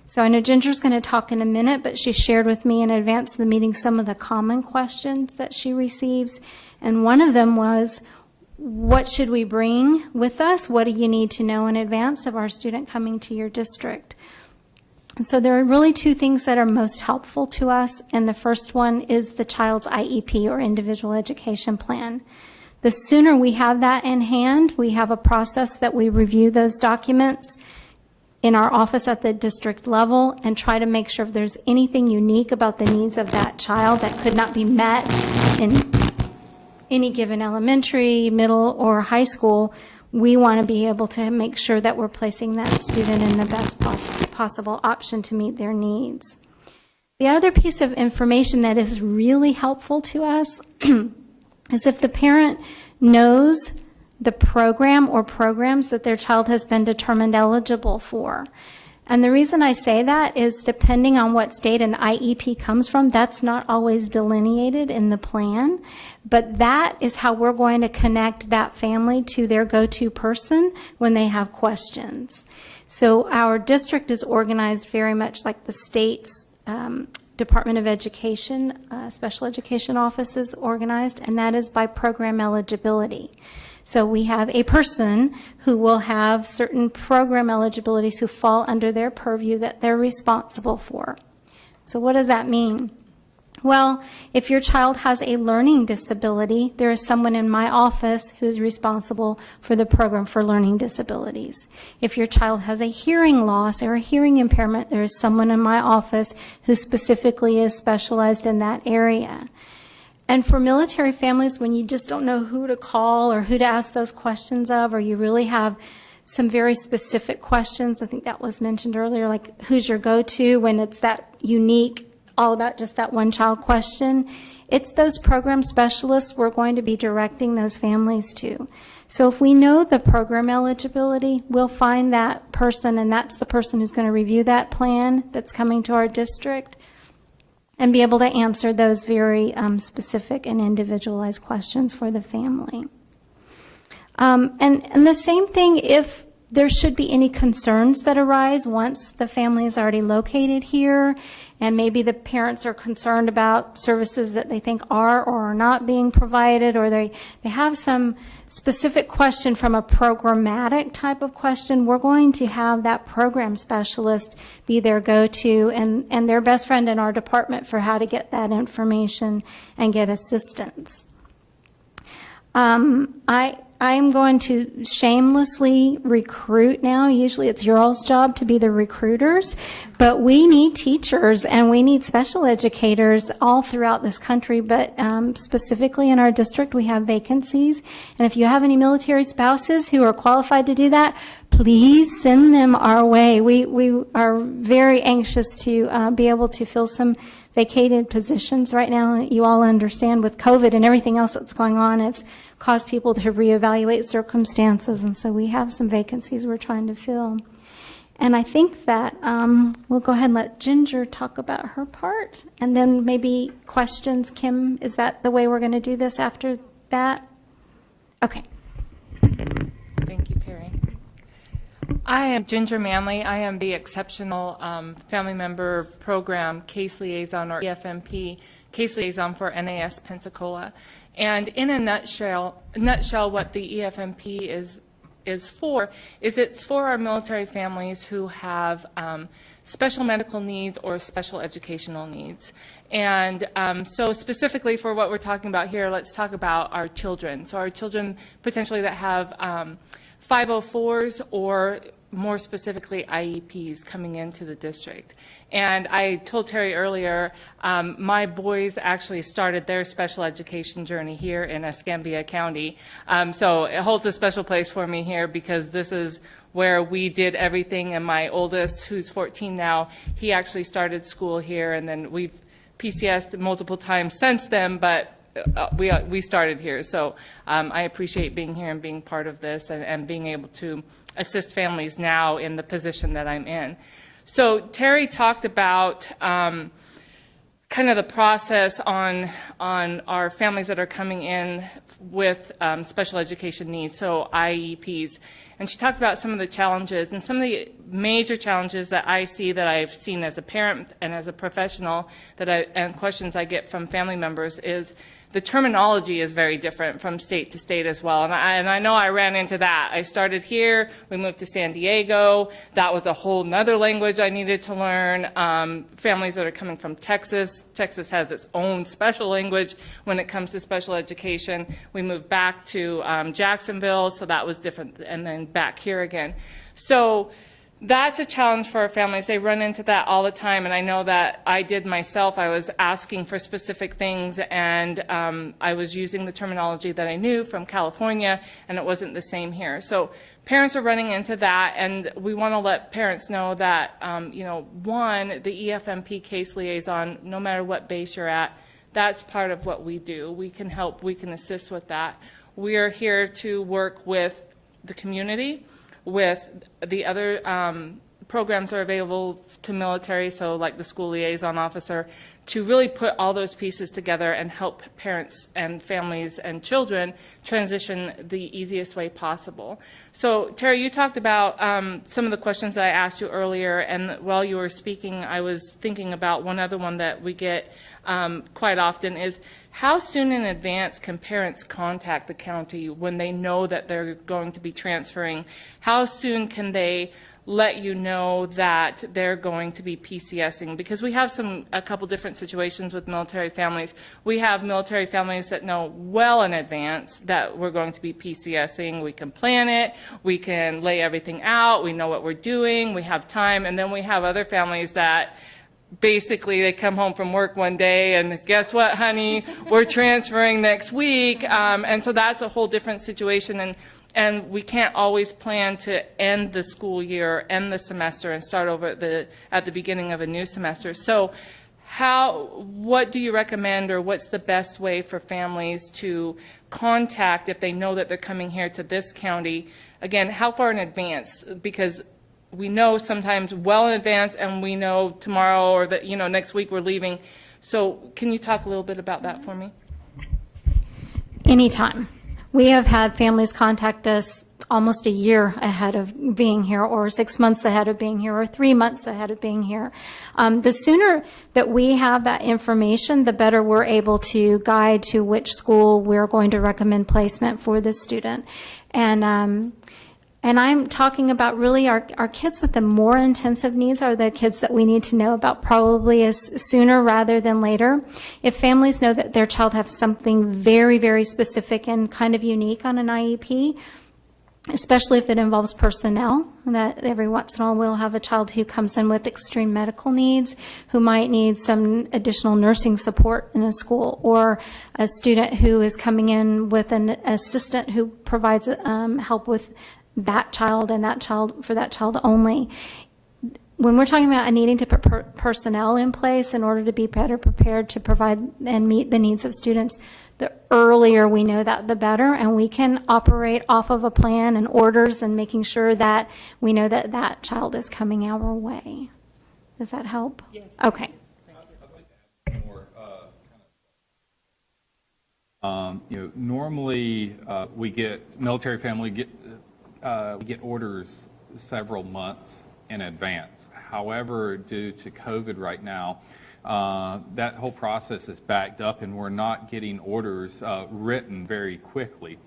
So I know Ginger's going to talk in a minute, but she shared with me in advance of the meeting some of the common questions that she receives. And one of them was, what should we bring with us? What do you need to know in advance of our student coming to your district? And so there are really two things that are most helpful to us, and the first one is the child's IEP or individual education plan. The sooner we have that in hand, we have a process that we review those documents in our office at the district level and try to make sure if there's anything unique about the needs of that child that could not be met in any given elementary, middle, or high school, we want to be able to make sure that we're placing that student in the best possible option to meet their needs. The other piece of information that is really helpful to us is if the parent knows the program or programs that their child has been determined eligible for. And the reason I say that is depending on what state an IEP comes from, that's not always delineated in the plan, but that is how we're going to connect that family to their go-to person when they have questions. So our district is organized very much like the state's Department of Education, Special Education Office is organized, and that is by program eligibility. So we have a person who will have certain program eligibilities who fall under their purview that they're responsible for. So what does that mean? Well, if your child has a learning disability, there is someone in my office who is responsible for the program for learning disabilities. If your child has a hearing loss or a hearing impairment, there is someone in my office who specifically is specialized in that area. And for military families, when you just don't know who to call or who to ask those questions of, or you really have some very specific questions, I think that was mentioned earlier, like who's your go-to when it's that unique, all about just that one child question, it's those program specialists we're going to be directing those families to. So if we know the program eligibility, we'll find that person, and that's the person who's going to review that plan that's coming to our district, and be able to answer those very specific and individualized questions for the family. And the same thing if there should be any concerns that arise once the family is already located here, and maybe the parents are concerned about services that they think are or are not being provided, or they have some specific question from a programmatic type of question, we're going to have that program specialist be their go-to and their best friend in our department for how to get that information and get assistance. I'm going to shamelessly recruit now. Usually it's your all's job to be the recruiters, but we need teachers and we need special educators all throughout this country, but specifically in our district we have vacancies. And if you have any military spouses who are qualified to do that, please send them our way. We are very anxious to be able to fill some vacated positions right now. You all understand with COVID and everything else that's going on, it's caused people to reevaluate circumstances, and so we have some vacancies we're trying to fill. And I think that we'll go ahead and let Ginger talk about her part, and then maybe questions. Kim, is that the way we're going to do this after that? Okay. Thank you, Terry. I am Ginger Manley. I am the Exceptional Family Member Program Case Liaison, or EFMP, Case Liaison for NAS Pensacola. And in a nutshell, what the EFMP is for is it's for our military families who have special medical needs or special educational needs. And so specifically for what we're talking about here, let's talk about our children. So our children potentially that have 504s or more specifically IEPs coming into the district. And I told Terry earlier, my boys actually started their special education journey here in Escambia County. So it holds a special place for me here because this is where we did everything. And my oldest, who's 14 now, he actually started school here, and then we've PCS'd multiple times since then, but we started here. So I appreciate being here and being part of this and being able to assist families now in the position that I'm in. So Terry talked about kind of the process on our families that are coming in with special education needs, so IEPs. And she talked about some of the challenges, and some of the major challenges that I see, that I've seen as a parent and as a professional, and questions I get from family members is the terminology is very different from state to state as well. And I know I ran into that. I started here, we moved to San Diego. That was a whole nother language I needed to learn. Families that are coming from Texas, Texas has its own special language when it comes to special education. We moved back to Jacksonville, so that was different, and then back here again. So that's a challenge for our families. They run into that all the time, and I know that I did myself. I was asking for specific things, and I was using the terminology that I knew from California, and it wasn't the same here. So parents are running into that, and we want to let parents know that, one, the EFMP case liaison, no matter what base you're at, that's part of what we do. We can help, we can assist with that. We are here to work with the community, with the other programs that are available to military, so like the school liaison officer, to really put all those pieces together and help parents and families and children transition the easiest way possible. So Terry, you talked about some of the questions that I asked you earlier, and while you were speaking, I was thinking about one other one that we get quite often is, how soon in advance can parents contact the county when they know that they're going to be transferring? How soon can they let you know that they're going to be PCSing? Because we have a couple different situations with military families. We have military families that know well in advance that we're going to be PCSing. We can plan it, we can lay everything out, we know what we're doing, we have time. And then we have other families that basically they come home from work one day and guess what, honey, we're transferring next week. And so that's a whole different situation. And we can't always plan to end the school year, end the semester, and start over at the beginning of a new semester. So what do you recommend, or what's the best way for families to contact if they know that they're coming here to this county? Again, how far in advance? Because we know sometimes well in advance, and we know tomorrow or next week we're leaving. So can you talk a little bit about that for me? Anytime. We have had families contact us almost a year ahead of being here, or 6 months ahead of being here, or 3 months ahead of being here. The sooner that we have that information, the better we're able to guide to which school we're going to recommend placement for this student. And I'm talking about really our kids with the more intensive needs are the kids that we need to know about probably as sooner rather than later. If families know that their child has something very, very specific and kind of unique on an IEP, especially if it involves personnel, that every once in a while we'll have a child who comes in with extreme medical needs, who might need some additional nursing support in a school, or a student who is coming in with an assistant who provides help with that child and that child for that child only. When we're talking about needing to put personnel in place in order to be better prepared to provide and meet the needs of students, the earlier we know that, the better, and we can operate off of a plan and orders and making sure that we know that that child is coming our way. Does that help? Yes. Okay. Normally we get military family we get orders several months in advance. However, due to COVID right now, that whole process is backed up and we're not getting orders written very quickly.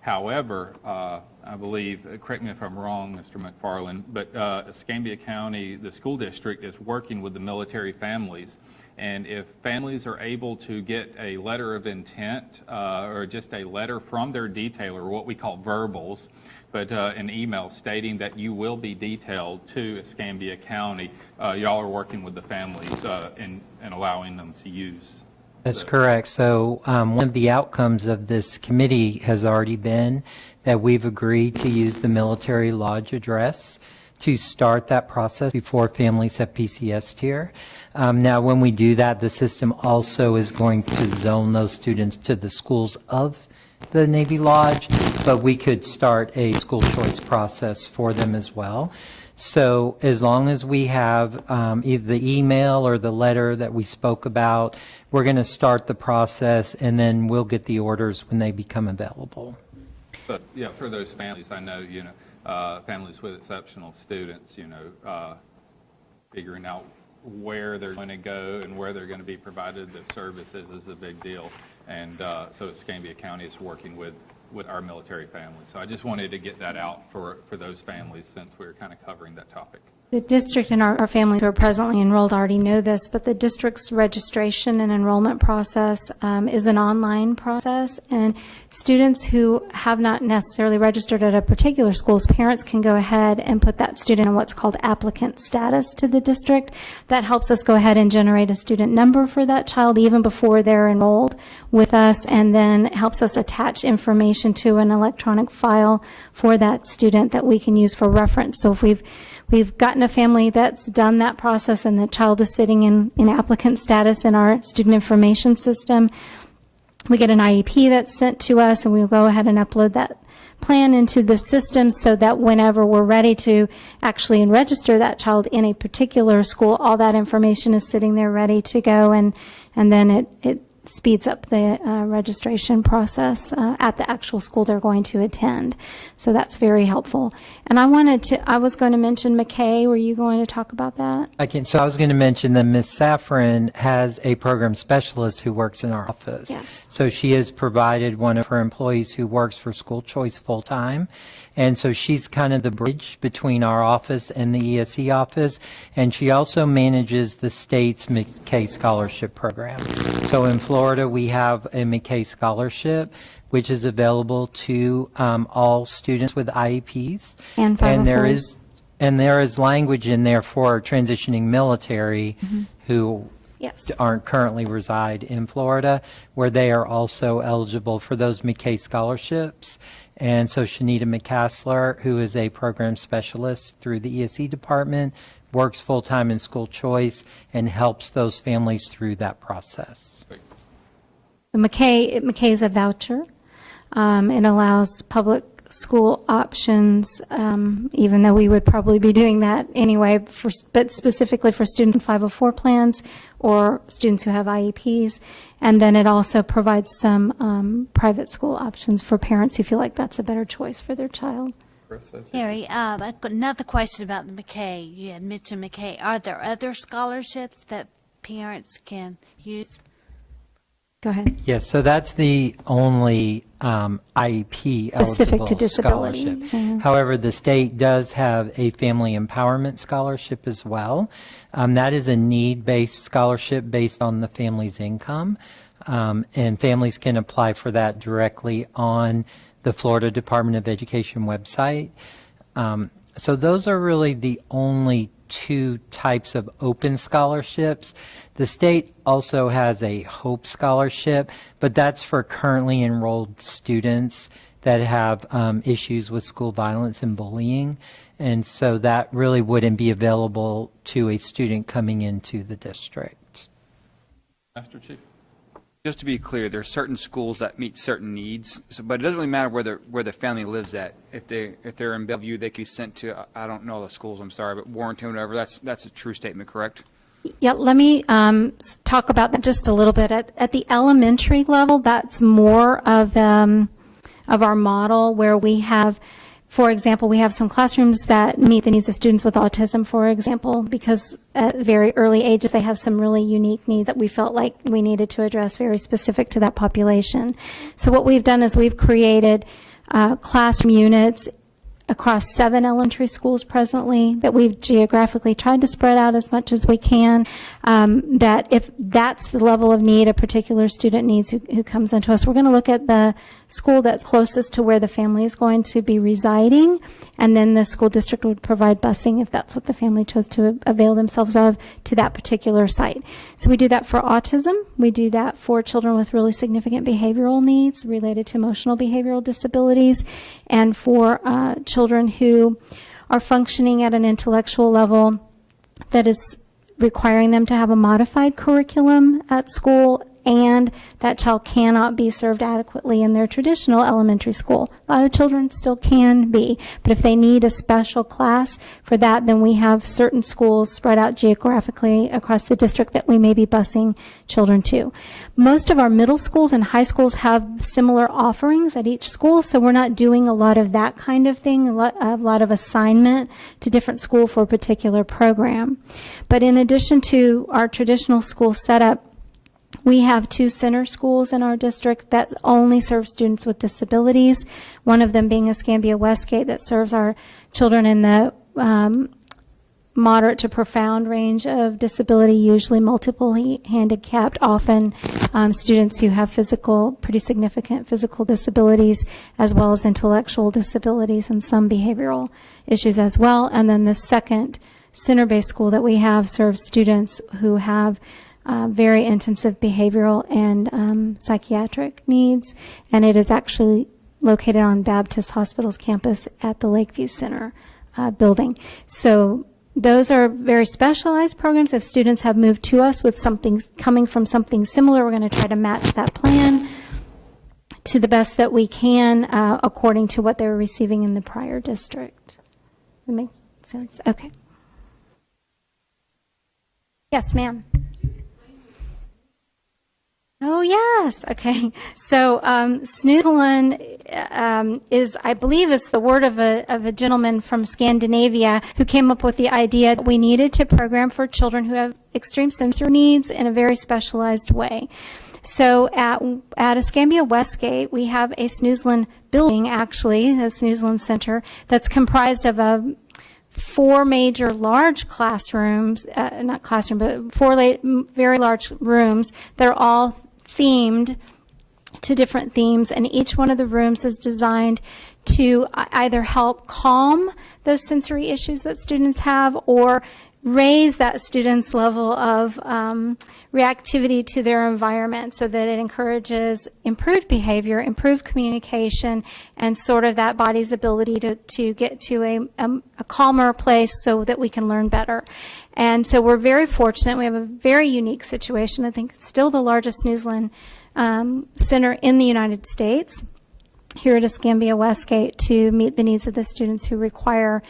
However, I believe, correct me if I'm wrong, Mr. McFarland, but Escambia County, the school district, is working with the military families. And if families are able to get a letter of intent or just a letter from their detailer, what we call verbals, but an email stating that you will be detailed to Escambia County, y'all are working with the families and allowing them to use. That's correct. So one of the outcomes of this committee has already been that we've agreed to use the military lodge address to start that process before families have PCS tier. Now, when we do that, the system also is going to zone those students to the schools of the Navy Lodge, but we could start a school choice process for them as well. So as long as we have either the email or the letter that we spoke about, we're going to start the process and then we'll get the orders when they become available. So, yeah, for those families, I know, families with exceptional students, figuring out where they're going to go and where they're going to be provided the services is a big deal. And so Escambia County is working with our military families. So I just wanted to get that out for those families since we're kind of covering that topic. The district and our families who are presently enrolled already know this, but the district's registration and enrollment process is an online process, and students who have not necessarily registered at a particular school's parents can go ahead and put that student in what's called applicant status to the district. That helps us go ahead and generate a student number for that child even before they're enrolled with us, and then helps us attach information to an electronic file for that student that we can use for reference. So if we've gotten a family that's done that process and the child is sitting in applicant status in our student information system, we get an IEP that's sent to us and we'll go ahead and upload that plan into the system so that whenever we're ready to actually register that child in a particular school, all that information is sitting there ready to go, and then it speeds up the registration process at the actual school they're going to attend. So that's very helpful. And I was going to mention McKay. Were you going to talk about that? So I was going to mention that Ms. Saffron has a program specialist who works in our office. Yes. So she has provided one of her employees who works for school choice full time. And so she's kind of the bridge between our office and the ESE office. And she also manages the state's McKay Scholarship Program. So in Florida, we have a McKay Scholarship, which is available to all students with IEPs. And 504s. And there is language in there for transitioning military who Yes. aren't currently reside in Florida, where they are also eligible for those McKay scholarships. And so Shanita McCassler, who is a program specialist through the ESE department, works full-time in school choice and helps those families through that process. The McKay is a voucher. It allows public school options, even though we would probably be doing that anyway, but specifically for students in 504 plans or students who have IEPs. And then it also provides some private school options for parents who feel like that's a better choice for their child. Terry, another question about the McKay. You had mentioned McKay. Are there other scholarships that parents can use? Go ahead. Yes, so that's the only IEP Specific eligible to disability. scholarship. Mhm. However, the state does have a family empowerment scholarship as well. That is a need-based scholarship based on the family's income, and families can apply for that directly on the Florida Department of Education website. So those are really the only two types of open scholarships. The state also has a HOPE scholarship, but that's for currently enrolled students that have issues with school violence and bullying. And so that really wouldn't be available to a student coming into the district. Master Chief? Just to be clear, there are certain schools that meet certain needs, but it doesn't really matter where the family lives at. If they're in Bellevue, they could be sent to, I don't know the schools, I'm sorry, but Warrenton, whatever. That's a true statement, correct? Yeah, let me talk about that just a little bit. At the elementary level, that's more of our model where we have For example, we have some classrooms that meet the needs of students with autism, for example, because at very early ages they have some really unique needs that we felt like we needed to address very specific to that population. So what we've done is we've created classroom units across 7 elementary schools presently that we've geographically tried to spread out as much as we can, that if that's the level of need a particular student needs who comes into us, we're going to look at the school that's closest to where the family is going to be residing, and then the school district would provide busing if that's what the family chose to avail themselves of to that particular site. So we do that for autism. We do that for children with really significant behavioral needs related to emotional behavioral disabilities, and for children who are functioning at an intellectual level that is requiring them to have a modified curriculum at school, and that child cannot be served adequately in their traditional elementary school. A lot of children still can be, but if they need a special class for that, then we have certain schools spread out geographically across the district that we may be busing children to. Most of our middle schools and high schools have similar offerings at each school, so we're not doing a lot of that kind of thing, a lot of assignment to different school for a particular program. But in addition to our traditional school setup, we have 2 center schools in our district that only serve students with disabilities, one of them being Escambia Westgate that serves our children in the moderate to profound range of disability, usually multiple handicapped, often students who have pretty significant physical disabilities, as well as intellectual disabilities and some behavioral issues as well. And then the second center-based school that we have serves students who have very intensive behavioral and psychiatric needs, and it is actually located on Baptist Hospital's campus at the Lakeview Center building. So those are very specialized programs. If students have moved to us with something coming from something similar, we're going to try to match that plan to the best that we can according to what they were receiving in the prior district. Does that make sense? Okay. Yes, ma'am. Oh, yes. Okay. So snoozelen is, I believe, it's the word of a gentleman from Scandinavia who came up with the idea that we needed to program for children who have extreme sensory needs in a very specialized way. So at Escambia Westgate, we have a snoozelen building, actually, a snoozelen center, that's comprised of 4 major large classrooms, not classroom, but 4 very large rooms that are all themed to different themes, and each one of the rooms is designed to either help calm those sensory issues that students have or raise that student's level of reactivity to their environment so that it encourages improved behavior, improved communication, and sort of that body's ability to get to a calmer place so that we can learn better. And so we're very fortunate. We have a very unique situation. I think it's still the largest snoozelen center in the United States here at Escambia Westgate to meet the needs of the students who require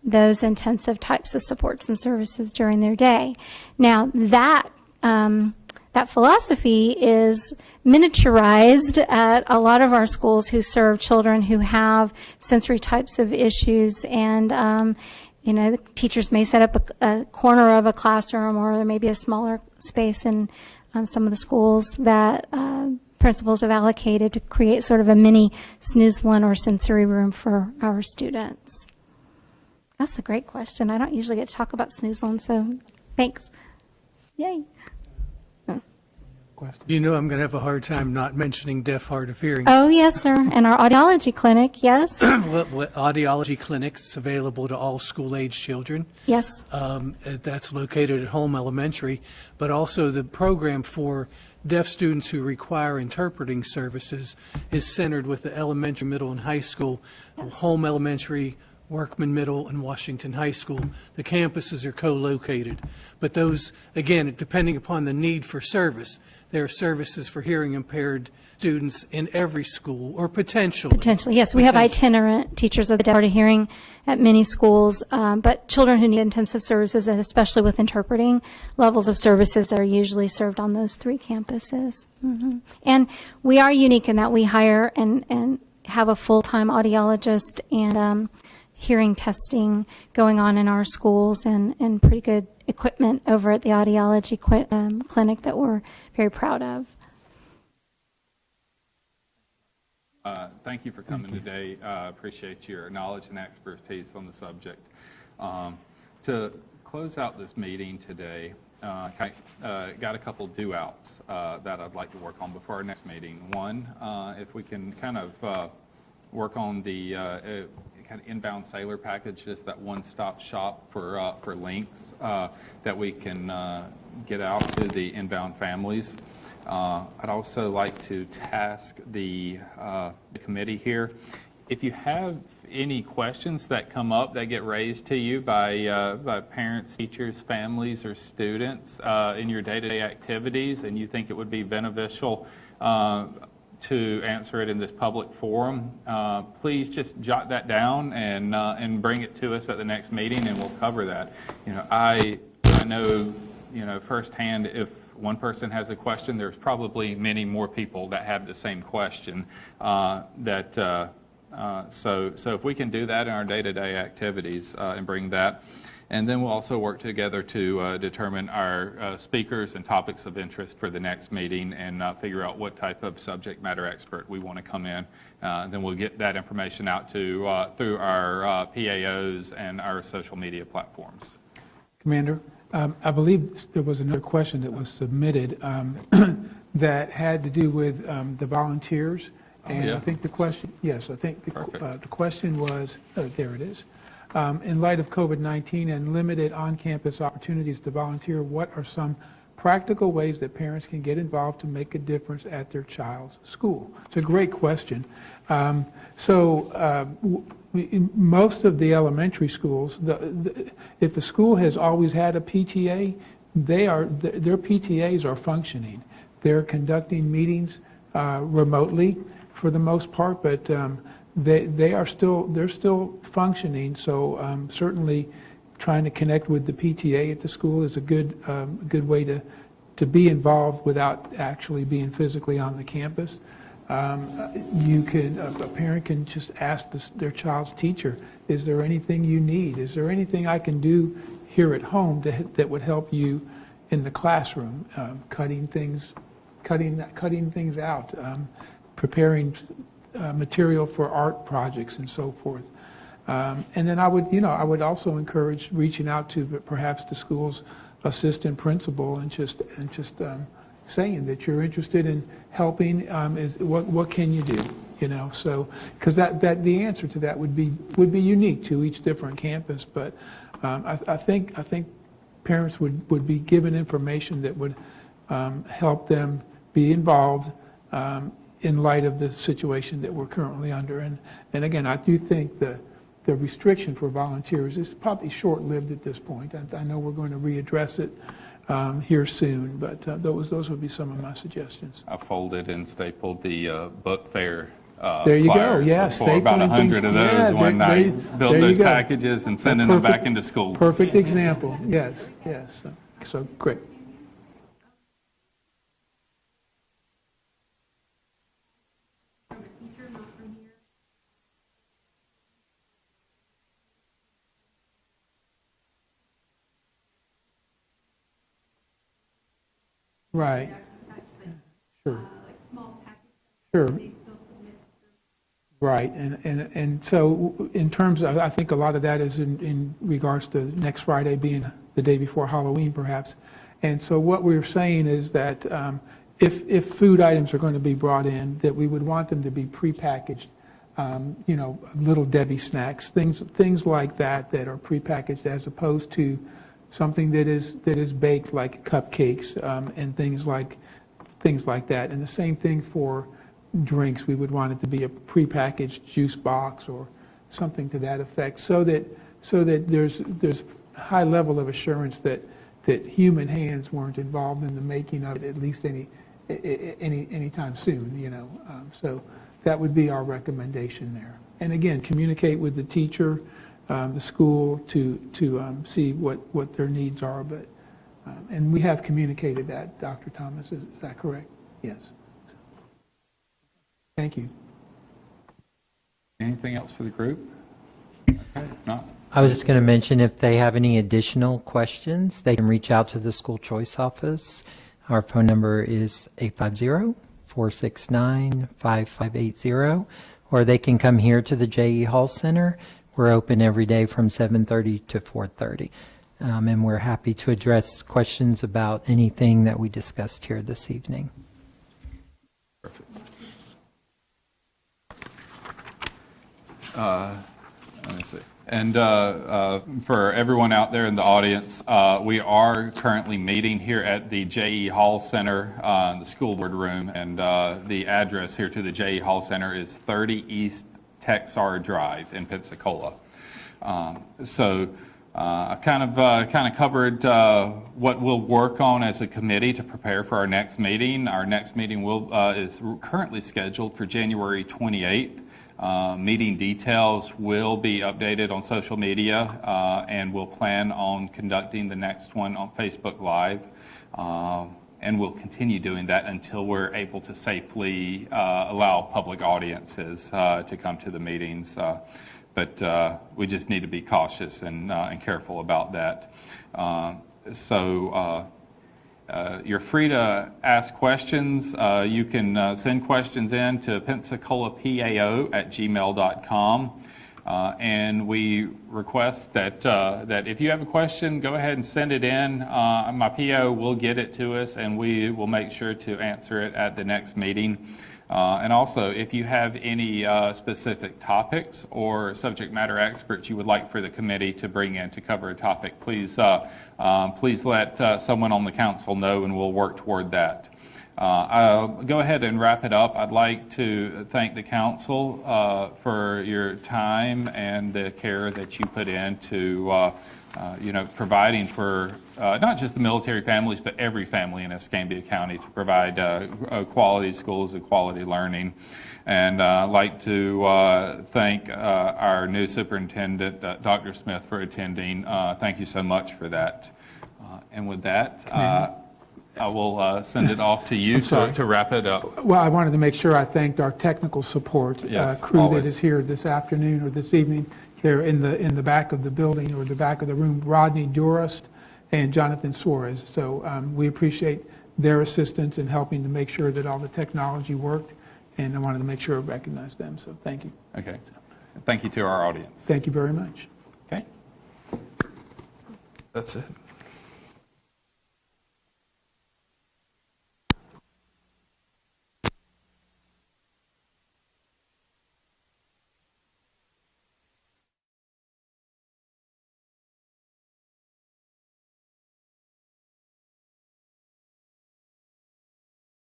those intensive types of supports and services during their day. Now, that philosophy is miniaturized at a lot of our schools who serve children who have sensory types of issues, and the teachers may set up a corner of a classroom, or there may be a smaller space in some of the schools that principals have allocated to create sort of a mini snoozelen or sensory room for our students. That's a great question. I don't usually get to talk about snoozelen, so thanks. Yay. You know I'm going to have a hard time not mentioning deaf, hard of hearing. Oh, yes, sir. And our audiology clinic, yes. Audiology clinics available to all school-age children. Yes. That's located at Holm Elementary, but also the program for deaf students who require interpreting services is centered with the elementary, middle, and high school, Holm Elementary, Workman Middle, and Washington High School. The campuses are co-located. But those, again, depending upon the need for service, there are services for hearing impaired students in every school, or potentially. Potentially, yes. We have itinerant teachers of the hard of hearing at many schools, but children who need intensive services, and especially with interpreting levels of services, that are usually served on those 3 campuses. Mm-hmm. And we are unique in that we hire and have a full-time audiologist and hearing testing going on in our schools, and pretty good equipment over at the audiology clinic that we're very proud of. Thank you for coming today. Appreciate your knowledge and expertise on the subject. To close out this meeting today, I got a couple do-outs that I'd like to work on before our next meeting. One, if we can kind of work on the kind of inbound sailor package, just that one-stop shop for links that we can get out to the inbound families. I'd also like to task the committee here. If you have any questions that come up that get raised to you by parents, teachers, families, or students in your day-to-day activities, and you think it would be beneficial to answer it in this public forum, please just jot that down and bring it to us at the next meeting, and we'll cover that. I know firsthand, if one person has a question, there's probably many more people that have the same question. So if we can do that in our day-to-day activities and bring that, and then we'll also work together to determine our speakers and topics of interest for the next meeting, and figure out what type of subject matter expert we want to come in. Then we'll get that information out to through our PAOs and our social media platforms. Commander, I believe there was another question that was submitted that had to do with the volunteers. And yeah. I think the question, yes, I think the question was, there it is. In light of COVID-19 and limited on-campus opportunities to volunteer, what are some practical ways that parents can get involved to make a difference at their child's school? It's a great question. In most of the elementary schools, if a school has always had a PTA, their PTAs are functioning. They're conducting meetings remotely for the most part, but they're still functioning. So certainly trying to connect with the PTA at the school is a good way to be involved without actually being physically on the campus. A parent can just ask their child's teacher, is there anything you need? Is there anything I can do here at home that would help you in the classroom? Cutting things out, preparing material for art projects and so forth. And then I would also encourage reaching out to perhaps the school's assistant principal and just saying that you're interested in helping. Is what can you do? So because that the answer to that would be unique to each different campus. But I think parents would be given information that would help them be involved in light of the situation that we're currently under. And again, I do think the restriction for volunteers is probably short-lived at this point. I know we're going to readdress it here soon, but those would be some of my suggestions. I folded and stapled the book fair there you flyer go. Yeah, before, about 100 of those one night. Build those packages and sending them back into school. Perfect example. Yes. So great. Right. Sure. Sure. Right. And so in terms of, I think a lot of that is in regards to next Friday being the day before Halloween, perhaps. And so what we're saying is that if food items are going to be brought in, that we would want them to be prepackaged, Little Debbie snacks, things like that are prepackaged, as opposed to something that is baked, like cupcakes and things like that. And the same thing for drinks. We would want it to be a prepackaged juice box or something to that effect, so that there's a high level of assurance that human hands weren't involved in the making of it, at least any time soon. So that would be our recommendation there. And again, communicate with the teacher, the school, to see what their needs are. But and we have communicated that, Dr. Thomas. Is that correct? Yes. Thank you. Anything else for the group? Okay, no? I was just going to mention, if they have any additional questions, they can reach out to the school choice office. Our phone number is 850-469-5580, or they can come here to the JE Hall Center. We're open every day from 7:30 to 4:30. And we're happy to address questions about anything that we discussed here this evening. Perfect. Let me see. And for everyone out there in the audience, we are currently meeting here at the JE Hall Center, the school board room, and the address here to the JE Hall Center is 30 East Texar Drive in Pensacola. I kind of covered what we'll work on as a committee to prepare for our next meeting. Our next meeting is currently scheduled for January 28th. Meeting details will be updated on social media, and we'll plan on conducting the next one on Facebook Live. And we'll continue doing that until we're able to safely allow public audiences to come to the meetings. But we just need to be cautious and careful about that. You're free to ask questions. You can send questions in to pensacolapao@gmail.com. And we request that if you have a question, go ahead and send it in. My PO will get it to us, and we will make sure to answer it at the next meeting. And also, if you have any specific topics or subject matter experts you would like for the committee to bring in to cover a topic, please let someone on the council know, and we'll work toward that. I'll go ahead and wrap it up. I'd like to thank the council for your time and the care that you put into providing for not just the military families, but every family in Escambia County, to provide quality schools and quality learning. And I'd like to thank our new superintendent, Dr. Smith, for attending. Thank you so much for that. And with that, I will send it off to you to wrap it up. Well, I wanted to make sure I thanked our technical support Yes, crew always. that is here this afternoon or this evening. They're in the back of the building or the back of the room, Rodney Durust and Jonathan Suarez. So we appreciate their assistance in helping to make sure that all the technology worked, and I wanted to make sure I recognized them. So thank you. Okay. Thank you to our audience. Thank you very much. Okay. That's it.